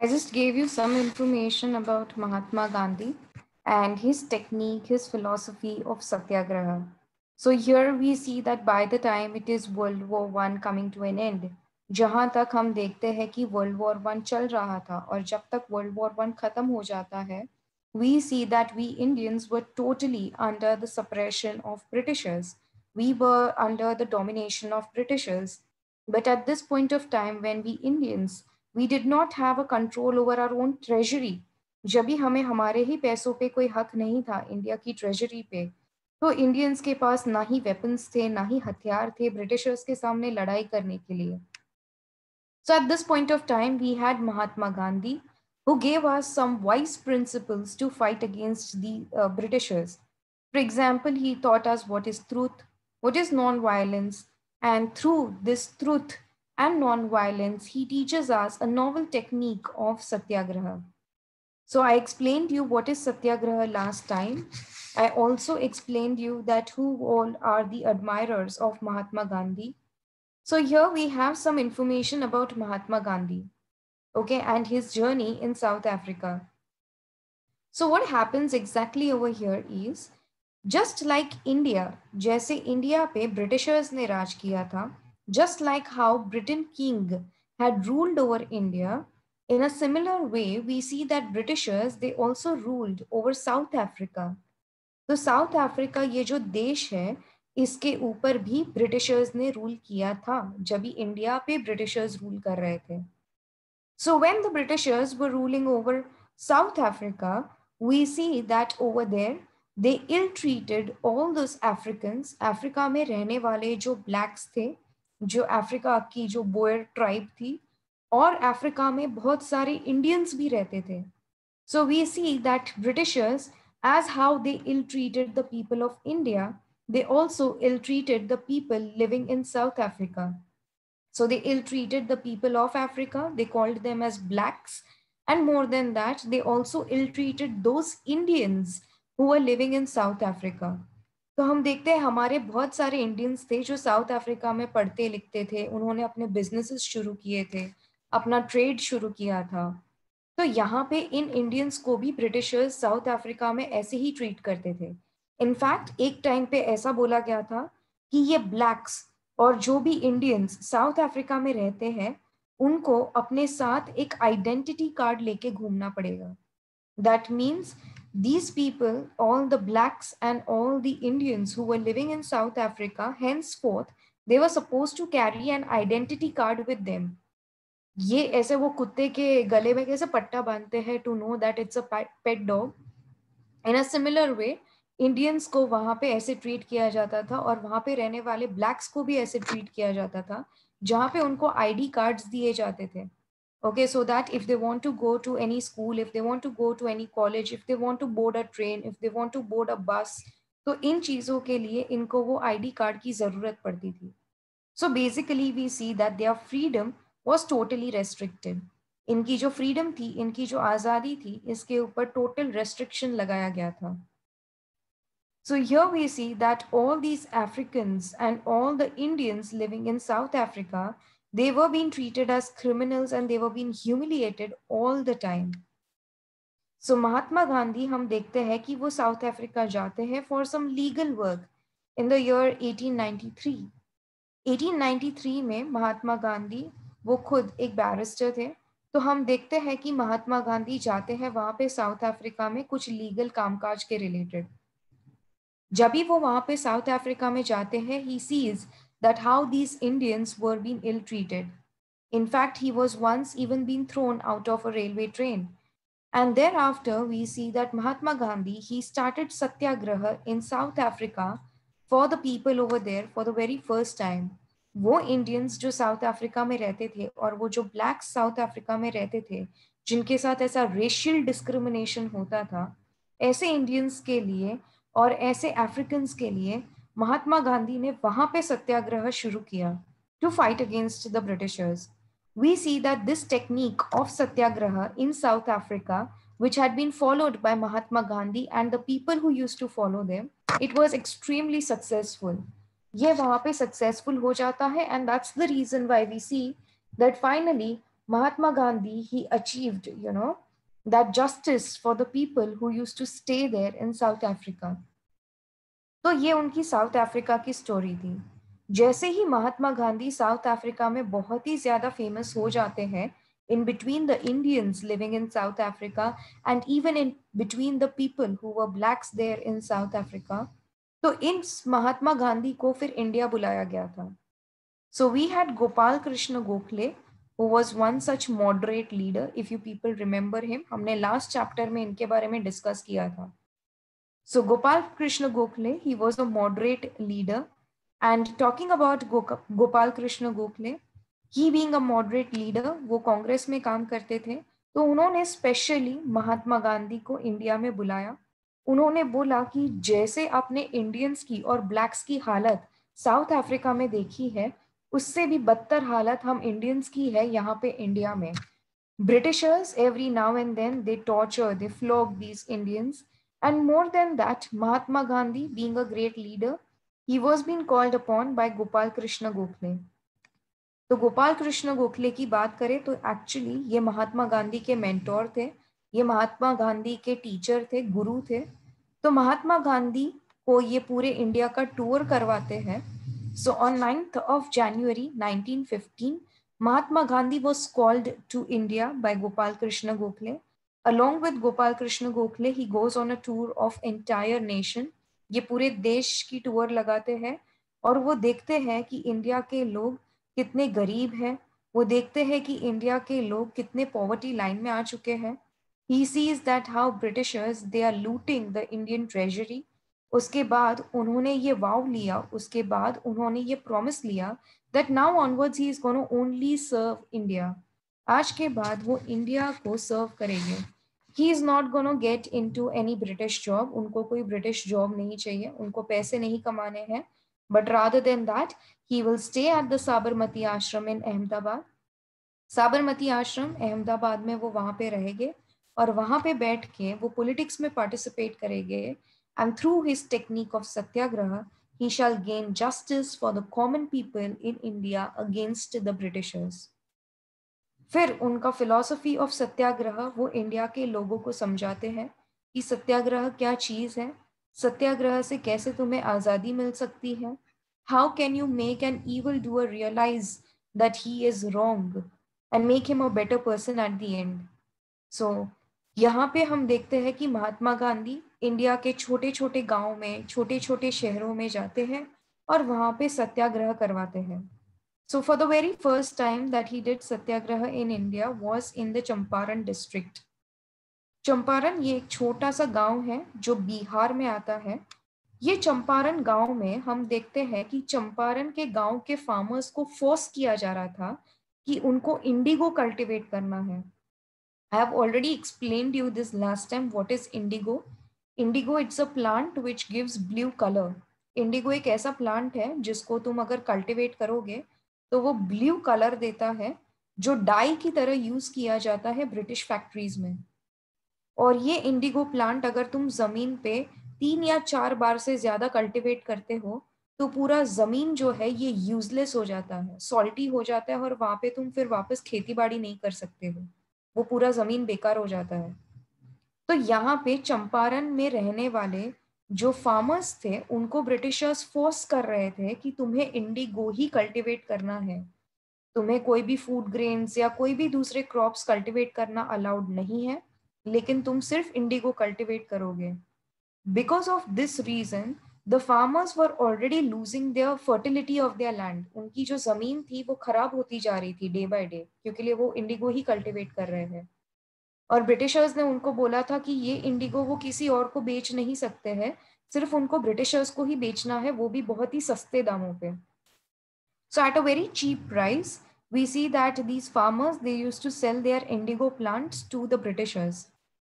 I just gave you some information about Mahatma Gandhi and his technique, his philosophy of Satyagraha. So here we see that by the time it is World War One coming to an end, जहाँ तक हम देखते हैं कि World War One चल रहा था और जब तक World War One खत्म हो जाता है, we see that we Indians were totally under the suppression of Britishers. We were under the domination of Britishers. But at this point of time, when we Indians we did not have a control over our own treasury, जब भी हमें हमारे ही पैसों पे कोई हक नहीं था इंडिया की ट्रेजरी पे, तो इंडियंस के पास ना ही वेपन्स थे ना ही हथियार थे ब्रिटिशर्स के सामने लड़ाई करने के लिए. So at this point of time we had Mahatma Gandhi who gave us some wise principles to fight against the Britishers. For example, he taught us what is truth, what is non-violence, and through this truth and non-violence, he teaches us a novel technique of Satyagraha. So I explained you what is Satyagraha last time. I also explained you that who all are the admirers of Mahatma Gandhi. So here we have some information about Mahatma Gandhi, okay, and his journey in South Africa. So what happens exactly over here is, just like India, जैसे India पे Britishers ने राज किया था, just like how Britain king had ruled over India, in a similar way we see that Britishers they also ruled over South Africa. तो south Africa ये जो देश है इसके ऊपर भी ब्रिटिशर्स ने रूल किया था जब भी इंडिया पे ब्रिटिशर्स रूल कर रहे थे. So when the Britishers were ruling over South Africa, we see that over there they ill-treated all those Africans. Africa में रहने वाले जो blacks थे, जो अफ्रीका की जो बोयर ट्राइब थी, और अफ्रीका में बहुत सारे इंडियंस भी रहते थे. So we see that Britishers, as how they ill-treated the people of India, they also ill-treated the people living in South Africa. So they ill-treated the people of Africa, they called them as blacks, and more than that, they also ill-treated those Indians who were living in South Africa. तो हम देखते हैं हमारे बहुत सारे Indians थे जो south Africa में पढ़ते लिखते थे, उन्होंने अपने बिजनेसेस शुरू किए थे, अपना ट्रेड शुरू किया था. तो यहाँ पे इन इंडियंस को भी ब्रिटिशर्स साउथ अफ्रीका में ऐसे ही ट्रीट करते थे. इनफैक्ट एक टाइम पे ऐसा बोला गया था कि ये ब्लैक्स और जो भी इंडियंस साउथ अफ्रीका में रहते हैं उनको अपने साथ एक आइडेंटिटी कार्ड लेके घूमना पड़ेगा. That means these people, all the blacks and all the Indians who were living in South Africa, henceforth, they were supposed to carry an identity card with them. ये ऐसे वो कुत्ते के गले में कैसे पट्टा बांधते हैं to know that it's a pet dog, in a similar way Indians को वहां पे ऐसे ट्रीट किया जाता था और वहां पे रहने वाले ब्लैक्स को भी ऐसे ट्रीट किया जाता था जहाँ पे उनको आईडी कार्ड्स दिए जाते थे. Okay, so that if they want to go to any school, if they want to go to any college, if they want to board a train, if they want to board a bus, तो इन चीज़ों के लिए इनको वो ID card की ज़रूरत पड़ती थी. So basically we see that their freedom was totally restricted. इनकी जो फ्रीडम थी, इनकी जो आज़ादी थी, इसके ऊपर टोटल रेस्ट्रिक्शन लगाया गया था. So here we see that all these Africans and all the Indians living in South Africa, they were being treated as criminals and they were being humiliated all the time. So Mahatma Gandhi हम देखते हैं कि वो south Africa जाते हैं for some legal work in the year 1893. 1893 में महात्मा गांधी वो खुद एक बैरिस्टर थे. तो हम देखते हैं कि महात्मा गांधी जाते हैं वहां पे साउथ अफ्रीका में कुछ लीगल कामकाज के रिलेटेड. जब भी वो वहां पे साउथ अफ्रीका में जाते हैं he sees that how these Indians were being ill treated. In fact, he was once even being thrown out of a railway train. And thereafter, we see that Mahatma Gandhi, he started Satyagraha in South Africa for the people over there for the very first time. वो Indians जो south Africa में रहते थे और वो जो blacks south Africa में रहते थे जिनके साथ ऐसा रेशियल डिस्क्रिमिनेशन होता था, ऐसे इंडियंस के लिए और ऐसे अफ्रीकन्स के लिए महात्मा गांधी ने वहां पे सत्याग्रह शुरू किया to fight against the Britishers. We see that this technique of satyagraha in South Africa, which had been followed by Mahatma Gandhi and the people who used to follow them, it was extremely successful. ये वहाँ पे successful हो जाता है and that's the reason why we see that finally Mahatma Gandhi, he achieved, that justice for the people who used to stay there in South Africa. तो ये उनकी south Africa की स्टोरी थी। जैसे ही महात्मा गांधी साउथ अफ्रीका में बहुत ही ज़्यादा famous हो जाते हैं, in between the Indians living in South Africa and even in between the people who were blacks there in South Africa, तो इन महात्मा गांधी को फिर इंडिया बुलाया गया था। So we had Gopal Krishna Gokhale, who was one such moderate leader. If you people remember him, हमने last chapter में इनके बारे में डिस्कस किया था। So Gopal Krishna Gokhale, he was a moderate leader. And talking about Gopal Krishna Gokhale, he being a moderate leader, वो कांग्रेस में काम करते थे, तो उन्होंने स्पेशली महात्मा गांधी को इंडिया में बुलाया। उन्होंने बोला कि जैसे आपने इंडियंस की और ब्लैक्स की हालत साउथ अफ्रीका में देखी है, उससे भी बदतर हालत हम इंडियंस की है यहाँ पे इंडिया में। Britishers, every now and then, they torture, they flog these Indians. And more than that, Mahatma Gandhi, being a great leader, he was being called upon by Gopal Krishna Gokhale. तो गोपाल कृष्ण गोखले की बात करें तो actually ये महात्मा गांधी के mentor थे, ये महात्मा गांधी के टीचर थे, गुरु थे। तो महात्मा गांधी को ये पूरे इंडिया का टूर करवाते हैं। So on 9th of January 1915, Mahatma Gandhi was called to India by Gopal Krishna Gokhale. Along with Gopal Krishna Gokhale, he goes on a tour of entire nation. ये पूरे देश की टूर लगाते हैं और वो देखते हैं कि इंडिया के लोग कितने गरीब हैं, वो देखते हैं कि इंडिया के लोग कितने पॉवर्टी लाइन में आ चुके हैं। He sees that how Britishers they are looting the Indian treasury. उसके बाद उन्होंने ये वाव लिया, उसके बाद उन्होंने ये प्रॉमिस लिया that now onwards he is going to only serve India. आज के बाद वो इंडिया को सर्व करेंगे। He is not going to get into any British job. उनको कोई ब्रिटिश जॉब नहीं चाहिए, उनको पैसे नहीं कमाने हैं, but rather than that he will stay at the Sabarmati Ashram in Ahmedabad. Sabarmati आश्रम अहमदाबाद में वो वहाँ पे रहेंगे और वहाँ पे बैठ के वो पॉलिटिक्स में पार्टिसिपेट करेंगे। And through his technique of Satyagraha he shall gain justice for the common people in India against the Britishers. फिर उनका फिलॉसफी ऑफ सत्याग्रह वो इंडिया के लोगों को समझाते हैं कि सत्याग्रह क्या चीज़ है, सत्याग्रह से कैसे तुम्हें आज़ादी मिल सकती है, how can you make an evil doer realize that he is wrong and make him a better person at the end. So यहाँ पे हम देखते हैं कि महात्मा गांधी इंडिया के छोटे छोटे गांव में, छोटे छोटे शहरों में जाते हैं और वहाँ पे सत्याग्रह करवाते हैं। So for the very first time that he did satyagraha in India was in the Champaran district. Champaran ये एक छोटा सा गांव है जो बिहार में आता है। ये चंपारण गांव में हम देखते हैं कि चंपारण के गांव के फार्मर्स को फोर्स किया जा रहा था कि उनको इंडिगो कल्टीवेट करना है। I have already explained you this last time what is indigo. Indigo it's a plant which gives blue color. Indigo एक ऐसा प्लांट है जिसको तुम अगर कल्टीवेट करोगे तो वो ब्लू कलर देता है, जो डाई की तरह यूज किया जाता है ब्रिटिश फैक्ट्रीज में। और ये इंडिगो प्लांट अगर तुम जमीन पे 3 या 4 बार से ज्यादा कल्टीवेट करते हो तो पूरा जमीन जो है ये यूजलेस हो जाता है, सॉल्टी हो जाता है और वहां पे तुम फिर वापस खेती बाड़ी नहीं कर सकते हो, वो पूरा जमीन बेकार हो जाता है। तो यहाँ पे चंपारण में रहने वाले जो फार्मर्स थे उनको ब्रिटिशर्स फोर्स कर रहे थे कि तुम्हें इंडिगो ही कल्टीवेट करना है, तुम्हें कोई भी फूड ग्रेन्स या कोई भी दूसरे क्रॉप्स कल्टीवेट करना अलाउड नहीं है, लेकिन तुम सिर्फ इंडिगो कल्टीवेट करोगे। Because of this reason the farmers were already losing their fertility of their land. उनकी जो जमीन थी वो खराब होती जा रही थी डे बाय डे, क्योंकि वो इंडिगो ही कल्टीवेट कर रहे हैं। और ब्रिटिशर्स ने उनको बोला था कि ये इंडिगो वो किसी और को बेच नहीं सकते हैं, सिर्फ उनको ब्रिटिशर्स को ही बेचना है, वो भी बहुत ही सस्ते दामों पे। So at a very cheap price, we see that these farmers, they used to sell their indigo plants to the Britishers.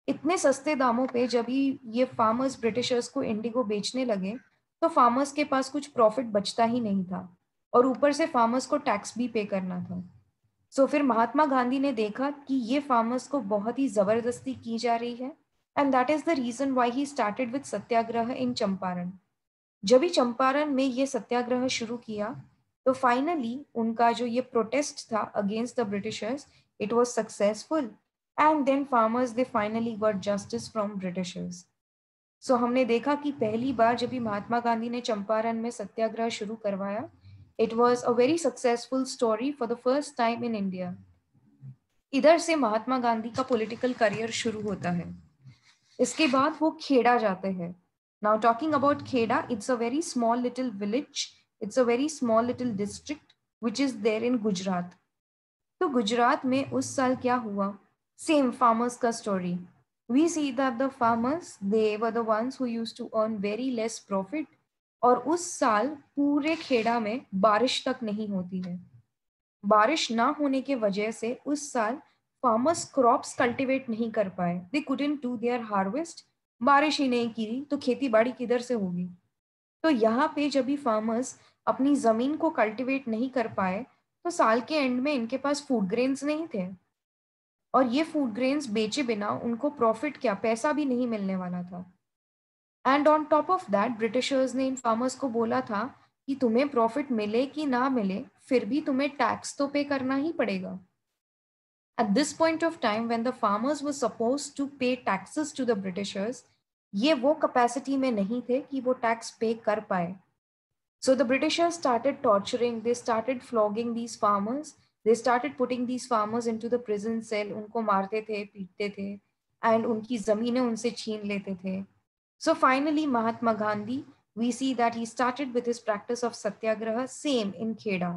इतने सस्ते दामों पे जब ये फार्मर्स ब्रिटिशर्स को इंडिगो बेचने लगे तो फार्मर्स के पास कुछ प्रॉफिट बचता ही नहीं था और ऊपर से फार्मर्स को टैक्स भी पे करना था। सो फिर महात्मा गांधी ने देखा कि ये फार्मर्स को बहुत ही जबरदस्ती की जा रही है and that is the reason why he started with satyagraha in Champaran. जब ही चंपारण में ये सत्याग्रह शुरू किया तो फाइनली उनका जो ये प्रोटेस्ट था against the Britishers, It was successful, and then farmers they finally got justice from Britishers. So हमने देखा कि पहली बार जब भी महात्मा गांधी ने चंपारण में सत्याग्रह शुरू करवाया, it was a very successful story for the first time in India. इधर से महात्मा गांधी का पॉलिटिकल करियर शुरू होता है. इसके बाद वो खेड़ा जाते हैं. Now talking about Kheda, it's a very small little village. It's a very small little district which is there in Gujarat. तो गुजरात में उस साल क्या हुआ? Same farmers का story. We see that the farmers, they were the ones who used to earn very less profit. और उस साल पूरे खेड़ा में बारिश तक नहीं होती है. बारिश ना होने के वजह से उस साल फार्मर्स क्रॉप्स कल्टीवेट नहीं कर पाए. They couldn't do their harvest. बारिश ही नहीं की तो खेती बाड़ी किधर से होगी? तो यहाँ पे जब भी फार्मर्स अपनी जमीन को कल्टीवेट नहीं कर पाए तो साल के एंड में इनके पास फूड ग्रेन्स नहीं थे, और ये फूड ग्रेन्स बेचे बिना उनको प्रॉफिट क्या, पैसा भी नहीं मिलने वाला था. And on top of that Britishers ने इन फार्मर्स को बोला था कि तुम्हें प्रॉफिट मिले कि ना मिले फिर भी तुम्हें टैक्स तो पे करना ही पड़ेगा. At this point of time when the farmers were supposed to pay taxes to the Britishers, ये वो कैपेसिटी में नहीं थे कि वो टैक्स पे कर पाए. So the Britishers started torturing, they started flogging these farmers, they started putting these farmers into the prison cell, उनको मारते थे, पीटते थे, and उनकी ज़मीनें उनसे छीन लेते थे. So finally Mahatma Gandhi, we see that he started with his practice of satyagraha, same in Kheda.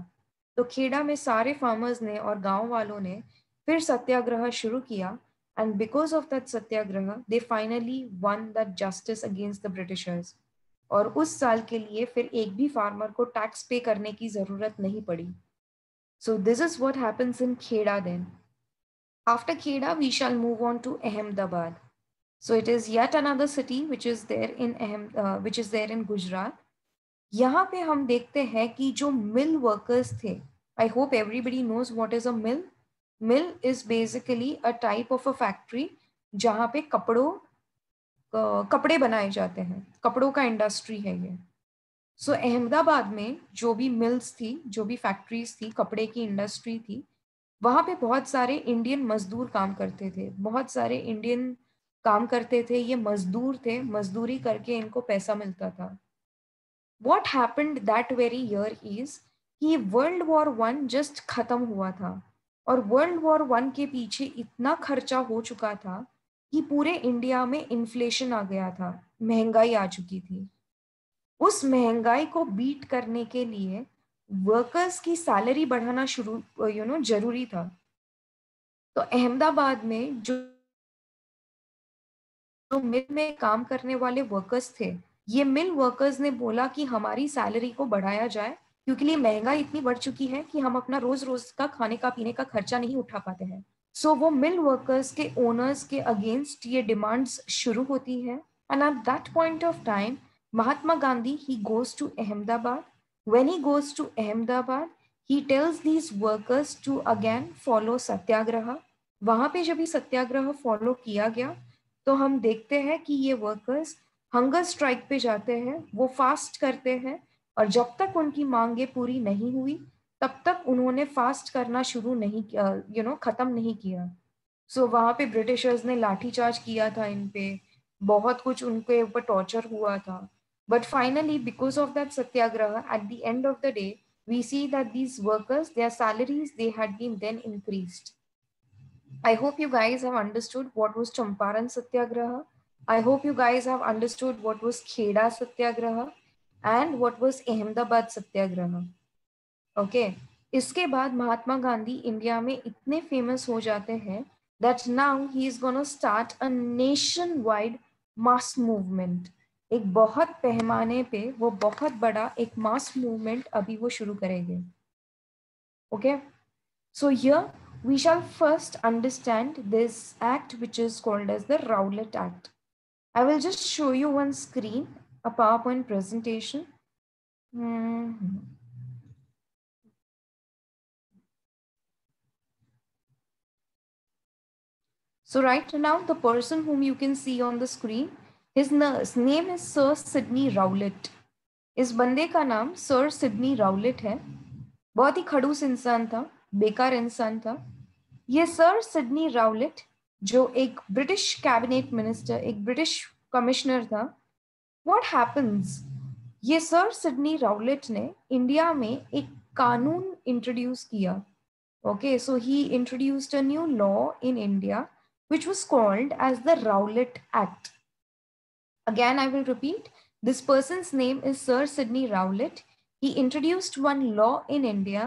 तो खेड़ा में सारे फार्मर्स ने और गांव वालों ने फिर सत्याग्रह शुरू किया, and because of that Satyagraha they finally won that justice against the Britishers. और उस साल के लिए फिर एक भी फार्मर को टैक्स पे करने की जरूरत नहीं पड़ी. So this is what happens in Kheda then. After Kheda we shall move on to Ahmedabad. So it is yet another city which is there in Gujarat. यहाँ पे हम देखते हैं कि जो मिल वर्कर्स थे, I hope everybody knows what is a mill. Mill is basically a type of a factory जहाँ पे कपड़े बनाए जाते हैं, कपड़ों का इंडस्ट्री है ये. सो अहमदाबाद में जो भी मिल्स थी, जो भी फैक्ट्रीज थी, कपड़े की इंडस्ट्री थी, वहाँ पे बहुत सारे इंडियन मजदूर काम करते थे. बहुत सारे इंडियन काम करते थे, ये मजदूर थे, मजदूरी करके इनको पैसा मिलता था. What happened that very year is कि वर्ल्ड वॉर 1 जस्ट खत्म हुआ था, और वर्ल्ड वॉर 1 के पीछे इतना खर्चा हो चुका था कि पूरे इंडिया में इन्फ्लेशन आ गया था, महंगाई आ चुकी थी. उस महंगाई को बीट करने के लिए वर्कर्स की सैलरी बढ़ाना जरूरी था. तो अहमदाबाद में जो मिल में काम करने वाले वर्कर्स थे, ये मिल वर्कर्स ने बोला कि हमारी सैलरी को बढ़ाया जाए, क्योंकि महंगाई इतनी बढ़ चुकी है कि हम अपना रोज रोज का खाने का पीने का खर्चा नहीं उठा पाते हैं. सो वो मिल वर्कर्स के ओनर्स के अगेंस्ट ये डिमांड्स शुरू होती है. And at that point of time Mahatma Gandhi, he goes to Ahmedabad. When he goes to Ahmedabad, he tells these workers to again follow सत्याग्रह. वहाँ पे जब ये सत्याग्रह फॉलो किया गया तो हम देखते हैं कि ये वर्कर्स हंगर स्ट्राइक पे जाते हैं, वो फास्ट करते हैं, और जब तक उनकी मांगे पूरी नहीं हुई तब तक उन्होंने फास्ट करना शुरू नहीं किया, खत्म नहीं किया. सो वहाँ पे ब्रिटिशर्स ने लाठीचार्ज किया था इन पे, बहुत कुछ उनके ऊपर टॉर्चर हुआ था. But finally, because of that satyagraha, at the end of the day, we see that these workers, their salaries, they had been then increased. I hope you guys have understood what was Champaran Satyagraha. I hope you guys have understood what was Kheda Satyagraha and what was Ahmedabad Satyagraha. Okay. इसके बाद Mahatma Gandhi India में इतने famous हो जाते हैं that now he is going to start a nationwide mass movement. एक बहुत पैमाने पे वो बहुत बड़ा एक मास मूवमेंट अभी वो शुरू करेंगे. Okay, so here we shall first understand this act which is called as the Rowlatt Act. I will just show you one screen, a PowerPoint presentation. So right now the person whom you can see on the screen, his name is Sir Sidney Rowlatt. इस बंदे का नाम sir Sydney Rowlatt है. बहुत ही खड़ूस इंसान था, बेकार इंसान था. ये सर सिडनी राउलेट जो एक ब्रिटिश कैबिनेट मिनिस्टर, एक ब्रिटिश कमिश्नर था, व्हाट हैपेंस, ये सर सिडनी राउलेट ने इंडिया में एक कानून इंट्रोड्यूस किया. Okay, so he introduced a new law in India, which was called as the Rowlatt Act. Again, I will repeat, this person's name is Sir Sidney Rowlatt. He introduced one law in India,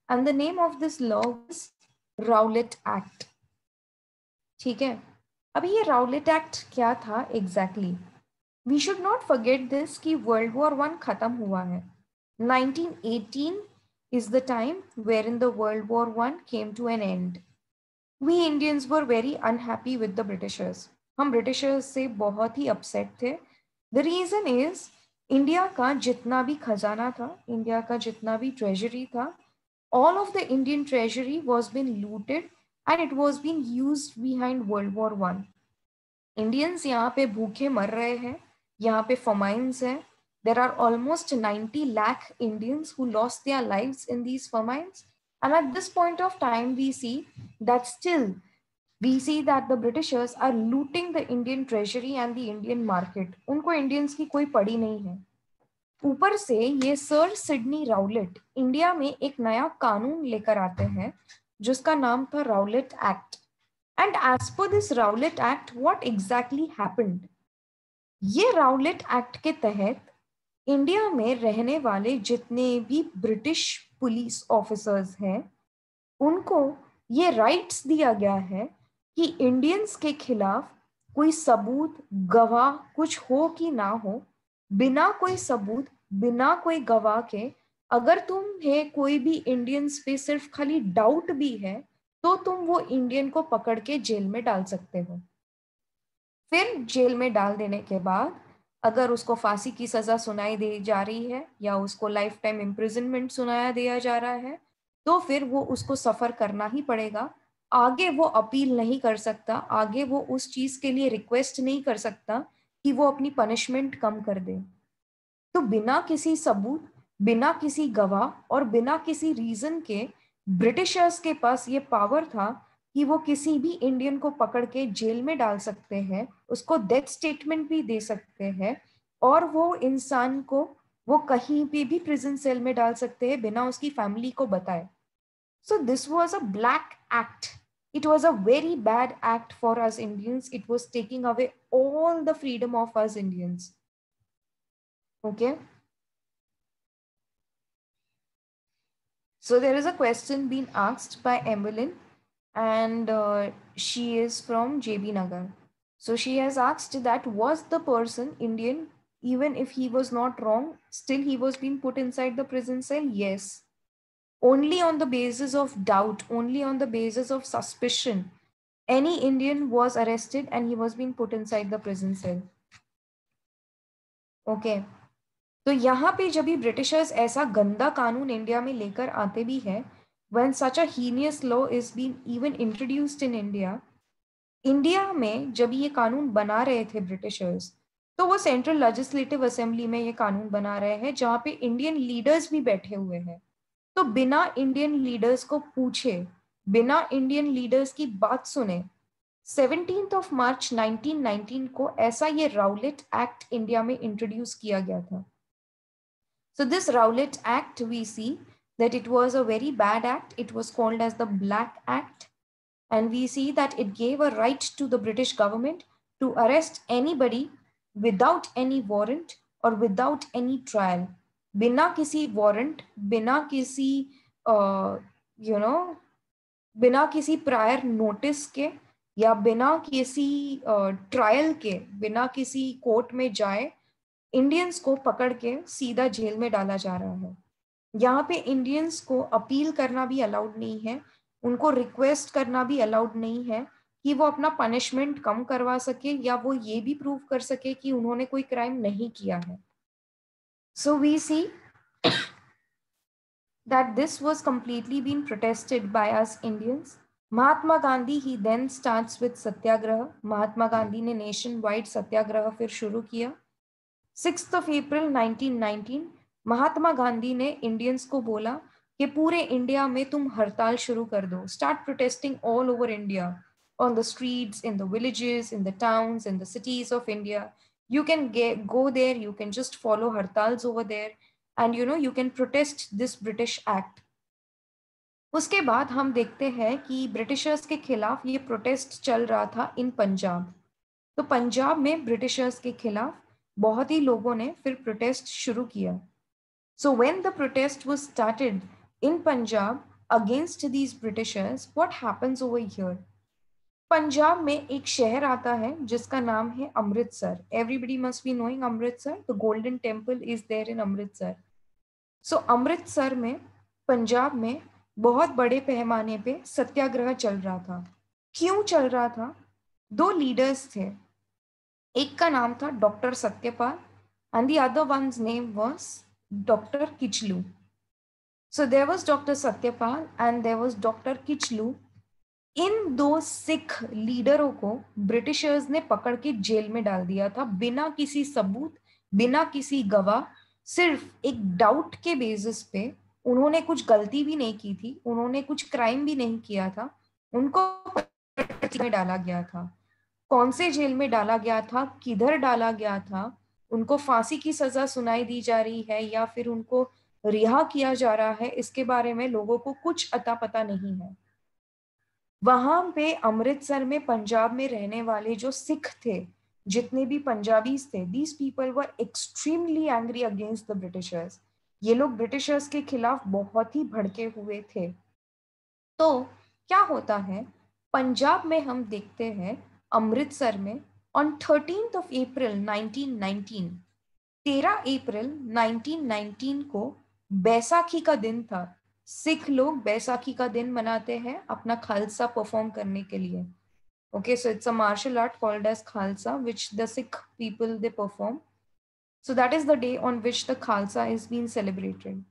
and the name of this law was Rowlatt Act. ठीक है, अभी ये Rowlatt Act क्या था exactly? We should not forget this कि World War I खत्म हुआ है. 1918 is the time wherein the World War I came to an end. We Indians were very unhappy with the Britishers. हम Britishers से बहुत ही upset थे. The reason is India का जितना भी खजाना था, इंडिया का जितना भी treasury था, all of the Indian treasury was been looted and it was being used behind World War I. Indians यहाँ पे भूखे मर रहे हैं, यहाँ पे famines हैं. There are almost 90 lakh Indians who lost their lives in these famines. And at this point of time, we see that the Britishers are looting the Indian treasury and the Indian market. उनको Indians की कोई पड़ी नहीं है. ऊपर से ये sir Sydney Rowlatt India में एक नया कानून लेकर आते हैं जिसका नाम था Rowlatt act. And as per this Rowlatt Act, what exactly happened? ये राउलेट एक्ट के तहत इंडिया में रहने वाले जितने भी ब्रिटिश पुलिस ऑफिसर्स हैं, उनको ये राइट्स दिया गया है कि इंडियंस के खिलाफ कोई सबूत, गवाह कुछ हो कि ना हो, बिना कोई सबूत, बिना कोई गवाह के, अगर तुम्हें कोई भी इंडियंस पे सिर्फ खाली डाउट भी है तो तुम वो इंडियन को पकड़ के जेल में डाल सकते हो. फिर जेल में डाल देने के बाद अगर उसको फांसी की सजा सुनाई दी जा रही है या उसको लाइफ टाइम इम्प्रिजनमेंट सुनाया दिया जा रहा है, तो फिर वो उसको सफर करना ही पड़ेगा. आगे वो अपील नहीं कर सकता, आगे वो उस चीज के लिए रिक्वेस्ट नहीं कर सकता कि वो अपनी पनिशमेंट कम कर दे. तो बिना किसी सबूत, बिना किसी गवाह और बिना किसी रीजन के ब्रिटिशर्स के पास ये पावर था कि वो किसी भी इंडियन को पकड़ के जेल में डाल सकते हैं, उसको डेथ स्टेटमेंट भी दे सकते हैं और वो इंसान को वो कहीं पे भी प्रिजन सेल में डाल सकते हैं बिना उसकी फैमिली को बताए. So this was a black act. It was a very bad act for us Indians. It was taking away all the freedom of us Indians. Okay. So there is a question being asked by Emmeline, and she is from JB Nagar. So she has asked that was the person Indian, even if he was not wrong, still he was being put inside the prison cell? Yes. Only on the basis of doubt, only on the basis of suspicion, any Indian was arrested and he was being put inside the prison cell. Okay. तो यहाँ पे जब भी Britishers ऐसा गंदा कानून India में लेकर आते भी है, when such a heinous law is being even introduced in India, India में जब ये कानून बना रहे थे ब्रिटिशर्स, तो वो सेंट्रल लेजिस्लेटिव असेंबली में ये कानून बना रहे हैं जहाँ पे इंडियन लीडर्स भी बैठे हुए हैं. तो बिना इंडियन लीडर्स को पूछे, बिना इंडियन लीडर्स की बात सुने 17 मार्च 1919 को ऐसा ये राउलेट एक्ट इंडिया में इंट्रोड्यूस किया गया था. So this Rowlatt Act, we see that it was a very bad act. It was called as the Black Act. And we see that it gave a right to the British government to arrest anybody without any warrant or without any trial. बिना किसी warrant, बिना किसी बिना किसी prior notice के या बिना किसी trial के, बिना किसी कोर्ट में जाए इंडियंस को पकड़ के सीधा जेल में डाला जा रहा है. यहाँ पे इंडियंस को अपील करना भी अलाउड नहीं है, उनको रिक्वेस्ट करना भी अलाउड नहीं है कि वो अपना पनिशमेंट कम करवा सके या वो ये भी प्रूव कर सके कि उन्होंने कोई क्राइम नहीं किया है. So we see that this was completely being protested by us Indians. Mahatma Gandhi he then starts with satyagraha. Mahatma Gandhi ने नेशन वाइड सत्याग्रह फिर शुरू किया. 6th of April 1919 महात्मा गांधी ने इंडियंस को बोला कि पूरे इंडिया में तुम हड़ताल शुरू कर दो, start protesting all over India, on the streets, in the villages, in the towns, in the cities of India. You can go there, you can just follow hartals over there, and you can protest this British Act. उसके बाद हम देखते हैं कि Britishers के खिलाफ ये protest चल रहा था इन पंजाब। तो पंजाब में ब्रिटिशर्स के खिलाफ बहुत ही लोगों ने फिर प्रोटेस्ट शुरू किया। So when the protest was started in Punjab against these Britishers, what happens over here? Punjab में एक शहर आता है जिसका नाम है Amritsar. Everybody must be knowing Amritsar, the golden temple is there in Amritsar. So Amritsar में, पंजाब में बहुत बड़े पैमाने पे सत्याग्रह चल रहा था। क्यों चल रहा था? दो लीडर्स थे, एक का नाम था doctor Satyapal and the other one's name was doctor Kitchlew. So there was doctor Satyapal and there was doctor Kitchlew. इन दो सिख लीडरों को ब्रिटिशर्स ने पकड़ के जेल में डाल दिया था बिना किसी सबूत, बिना किसी गवाह, सिर्फ एक डाउट के बेसिस पे। उन्होंने कुछ गलती भी नहीं की थी, उन्होंने कुछ क्राइम भी नहीं किया था, उनको जेल में डाला गया था। कौन से जेल में डाला गया था, किधर डाला गया था, उनको फांसी की सजा सुनाई दी जा रही है या फिर उनको रिहा किया जा रहा है, इसके बारे में लोगों को कुछ अता पता नहीं है। वहां पे अमृतसर में पंजाब में रहने वाले जो सिख थे, जितने भी पंजाबीज थे, these people were extremely angry against the Britishers. ये लोग ब्रिटिशर्स के खिलाफ बहुत ही भड़के हुए थे। तो क्या होता है, पंजाब में हम देखते हैं अमृतसर में ऑन 13th of April 1919, 13 अप्रैल 1919 को बैसाखी का दिन था। सिख लोग बैसाखी का दिन मनाते हैं अपना खालसा परफॉर्म करने के लिए। Okay, so it's a martial art called as Khalsa which the Sikh people they perform. So that is the day on which the Khalsa is been celebrated.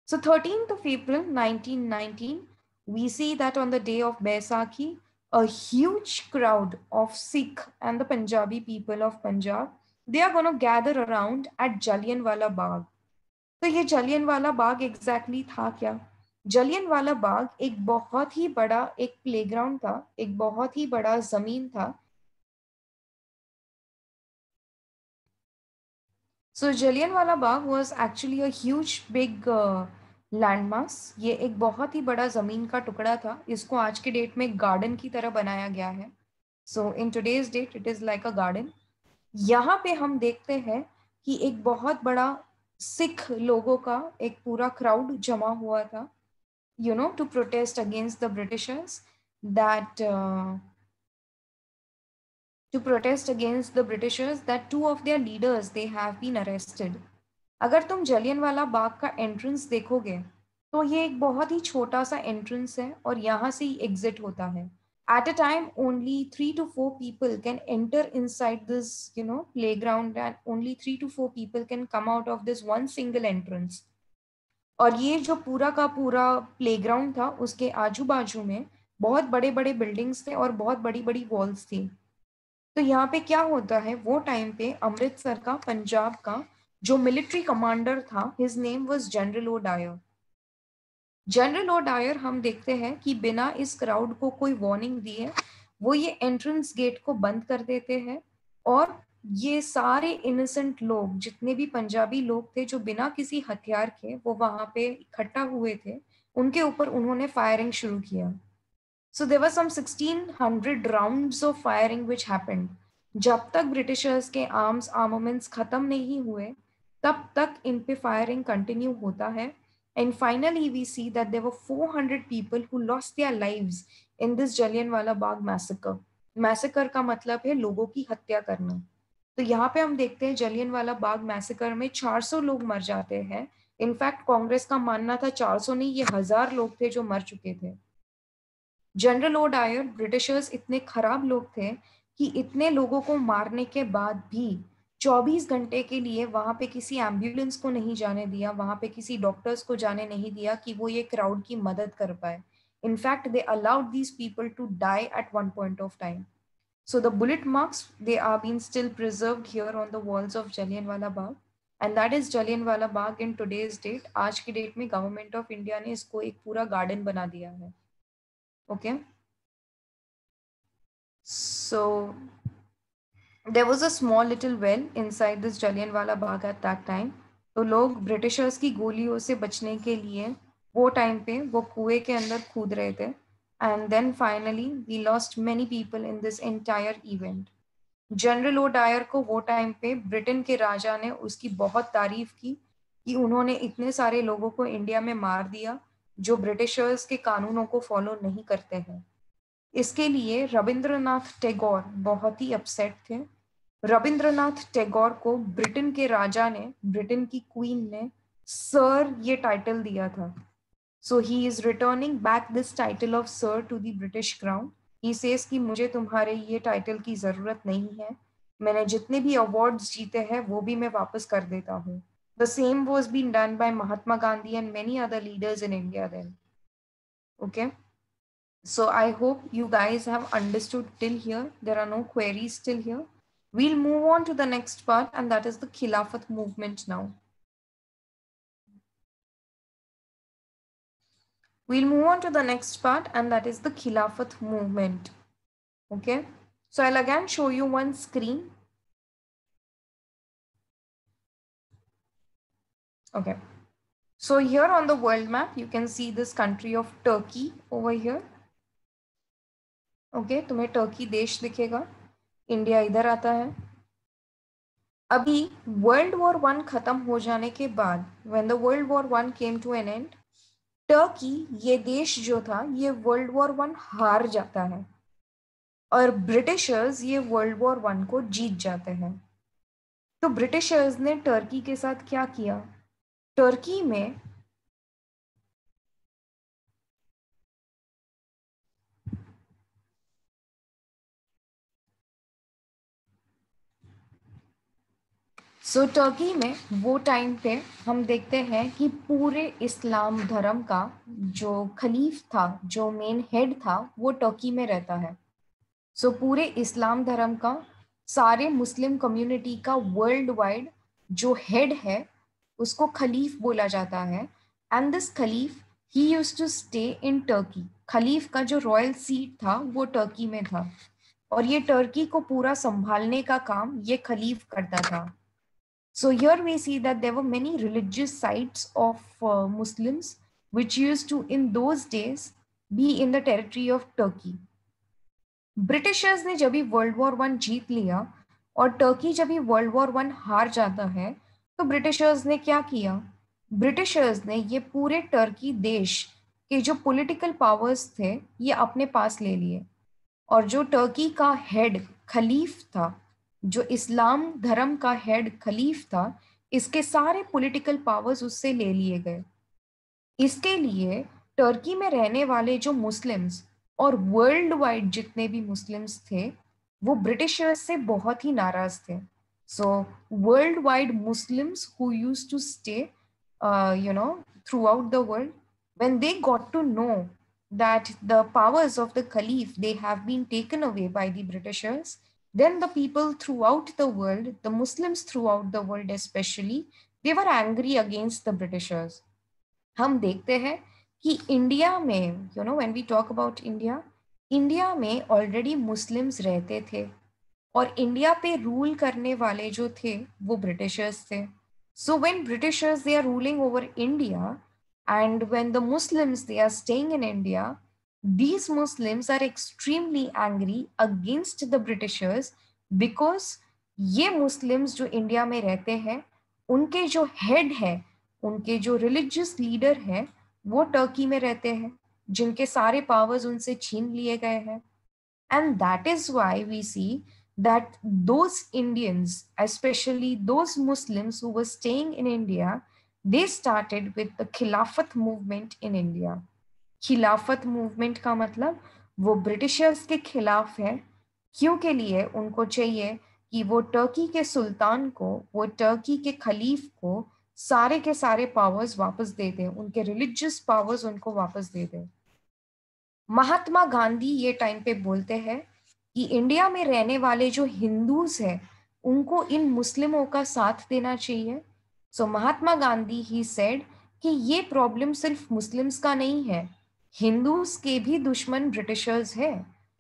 So 13th of April 1919, we see that on the day of Baisakhi, a huge crowd of Sikh and the Punjabi people of Punjab, they are going to gather around at Jallianwala Bagh. तो ये जलियनवाला बाग exactly था क्या? जलियनवाला बाग एक बहुत ही बड़ा एक playground था, एक बहुत ही बड़ा जमीन था। So Jallianwala Bagh was actually a huge big landmass. ये एक बहुत ही बड़ा जमीन का टुकड़ा था। इसको आज के डेट में गार्डन की तरह बनाया गया है। So in today's date it is like a garden. यहाँ पे हम देखते हैं कि एक बहुत बड़ा सिख लोगों का एक पूरा क्राउड जमा हुआ था, to protest against the Britishers, that to protest against the Britishers that two of their leaders they have been arrested. अगर तुम जलियनवाला बाग का एंट्रेंस देखोगे तो ये एक बहुत ही छोटा सा एंट्रेंस है और यहाँ से ही एग्जिट होता है। At a time, only 3 to 4 people can enter inside this, playground, and only 3 to 4 people can come out of this one single entrance. और ये जो पूरा का पूरा प्लेग्राउंड था, उसके आजू बाजू में बहुत बड़े बड़े बिल्डिंग्स थे और बहुत बड़ी बड़ी वॉल्स थी। तो यहाँ पे क्या होता है, वो टाइम पे अमृतसर का, पंजाब का जो मिलिट्री कमांडर था, his name was general O Dyer. General O Dyer हम देखते हैं कि बिना इस क्राउड को कोई वार्निंग दिए वो ये एंट्रेंस गेट को बंद कर देते हैं और ये सारे इनोसेंट लोग, जितने भी पंजाबी लोग थे जो बिना किसी हथियार के वो वहां पे इकट्ठा हुए थे, उनके ऊपर उन्होंने फायरिंग शुरू किया। So there were some 1600 rounds of firing which happened. जब तक ब्रिटिशर्स के आर्म्स आर्मामेंट्स खत्म नहीं हुए तब तक इन पे फायरिंग कंटिन्यू होता है। And finally, we see that there were 400 people who lost their lives in this Jallianwala Bagh massacre. Massacre का मतलब है लोगों की हत्या करना। तो यहाँ पे हम देखते हैं जलियनवाला बाग मैसेकर में 400 लोग मर जाते हैं। इनफैक्ट कांग्रेस का मानना था 400 नहीं, ये 1000 लोग थे जो मर चुके थे। जनरल ओ डायर, ब्रिटिशर्स इतने खराब लोग थे कि इतने लोगों को मारने के बाद भी 24 घंटे के लिए वहां पे किसी एम्बुलेंस को नहीं जाने दिया, वहां पे किसी डॉक्टर्स को जाने नहीं दिया कि वो ये क्राउड की मदद कर पाए। In fact they allowed these people to die at one point of time. So the bullet marks, they are being still preserved here on the walls of Jallianwala Bagh. And that is Jallianwala Bagh in today's date. आज की date में government of India ने इसको एक पूरा garden बना दिया है. Okay, so there was a small little well inside this Jallianwala Bagh at that time. तो लोग ब्रिटिशर्स की गोलियों से बचने के लिए वो टाइम पे वो कुएं के अंदर कूद रहे थे. And then finally we lost many people in this entire event. General O Dyer को वो टाइम पे ब्रिटेन के राजा ने उसकी बहुत तारीफ की कि उन्होंने इतने सारे लोगों को इंडिया में मार दिया जो ब्रिटिशर्स के कानूनों को फॉलो नहीं करते हैं. इसके लिए रविंद्रनाथ टैगोर बहुत ही अपसेट थे. रविंद्रनाथ टैगोर को ब्रिटेन के राजा ने, ब्रिटेन की क्वीन ने सर ये टाइटल दिया था. So he is returning back this title of sir to the British crown. He says कि मुझे तुम्हारे ये टाइटल की जरूरत नहीं है, मैंने जितने भी अवार्ड्स जीते हैं वो भी मैं वापस कर देता हूँ. The same was been done by Mahatma Gandhi and many other leaders in India then. Okay, so I hope you guys have understood till here. There are no queries till here. We'll move on to the next part, and that is the Khilafat movement now. We'll move on to the next part, and that is the Khilafat movement. Okay, so I'll again show you one screen. Okay, so here on the world map, you can see this country of Turkey over here. Okay, तुम्हें Turkey देश दिखेगा, India इधर आता है. अभी world war 1 खत्म हो जाने के बाद, when the world war 1 came to an end, Turkey ये देश जो था ये वर्ल्ड वॉर 1 हार जाता है और ब्रिटिशर्स ये वर्ल्ड वॉर 1 को जीत जाते हैं. तो ब्रिटिशर्स ने टर्की के साथ क्या किया? टर्की में टर्की में वो टाइम पे हम देखते हैं कि पूरे इस्लाम धर्म का जो खलीफ था, जो मेन हेड था, वो टर्की में रहता है. पूरे इस्लाम धर्म का, सारे मुस्लिम कम्युनिटी का वर्ल्ड वाइड जो हेड है उसको खलीफ बोला जाता है. एंड दिस खलीफ he used to stay in Turkey. खलीफ का जो रॉयल सीट था वो टर्की में था और ये टर्की को पूरा संभालने का काम ये खलीफ करता था. So here we see that there were many religious sites of Muslims which used to in those days be in the territory of Turkey. Britishers ने जब भी वर्ल्ड वॉर 1 जीत लिया और टर्की जब भी वर्ल्ड वॉर 1 हार जाता है तो ब्रिटिशर्स ने क्या किया? ब्रिटिशर्स ने ये पूरे टर्की देश के जो पॉलिटिकल पावर्स थे ये अपने पास ले लिए और जो टर्की का हेड खलीफ था, जो इस्लाम धर्म का हेड खलीफ था, इसके सारे पॉलिटिकल पावर्स उससे ले लिए गए. इसके लिए टर्की में रहने वाले जो मुस्लिम्स और वर्ल्ड वाइड जितने भी मुस्लिम्स थे वो ब्रिटिशर्स से बहुत ही नाराज थे. So world wide Muslims who used to stay through the world, when they got to know that the powers of the caliph they have been taken away by the Britishers, then the people throughout the world, the Muslims throughout the world especially, they were angry against the Britishers. हम देखते हैं कि India में, when we talk about India, India में already Muslims रहते थे और India पे रूल करने वाले जो थे वो ब्रिटिशर्स थे. So when britishers they are ruling over India and when the Muslims they are staying in India, these Muslims are extremely angry against the Britishers because ये Muslims जो इंडिया में रहते हैं उनके जो हेड है, उनके जो रिलीजियस लीडर है वो टर्की में रहते हैं जिनके सारे पावर्स उनसे छीन लिए गए हैं. And that is why we see that those Indians, especially those Muslims who were staying in India, they started with the Khilafat movement in India. खिलाफत मूवमेंट का मतलब वो ब्रिटिशर्स के खिलाफ है. क्यों के लिए? उनको चाहिए कि वो टर्की के सुल्तान को, वो टर्की के खलीफ को सारे के सारे पावर्स वापस दे दें, उनके रिलीजियस पावर्स उनको वापस दे दें. महात्मा गांधी ये टाइम पे बोलते हैं कि इंडिया में रहने वाले जो हिंदूज हैं उनको इन मुस्लिमों का साथ देना चाहिए सो महात्मा गांधी ही सेड कि ये प्रॉब्लम सिर्फ मुस्लिम्स का नहीं है, हिंदूज के भी दुश्मन ब्रिटिशर्स है।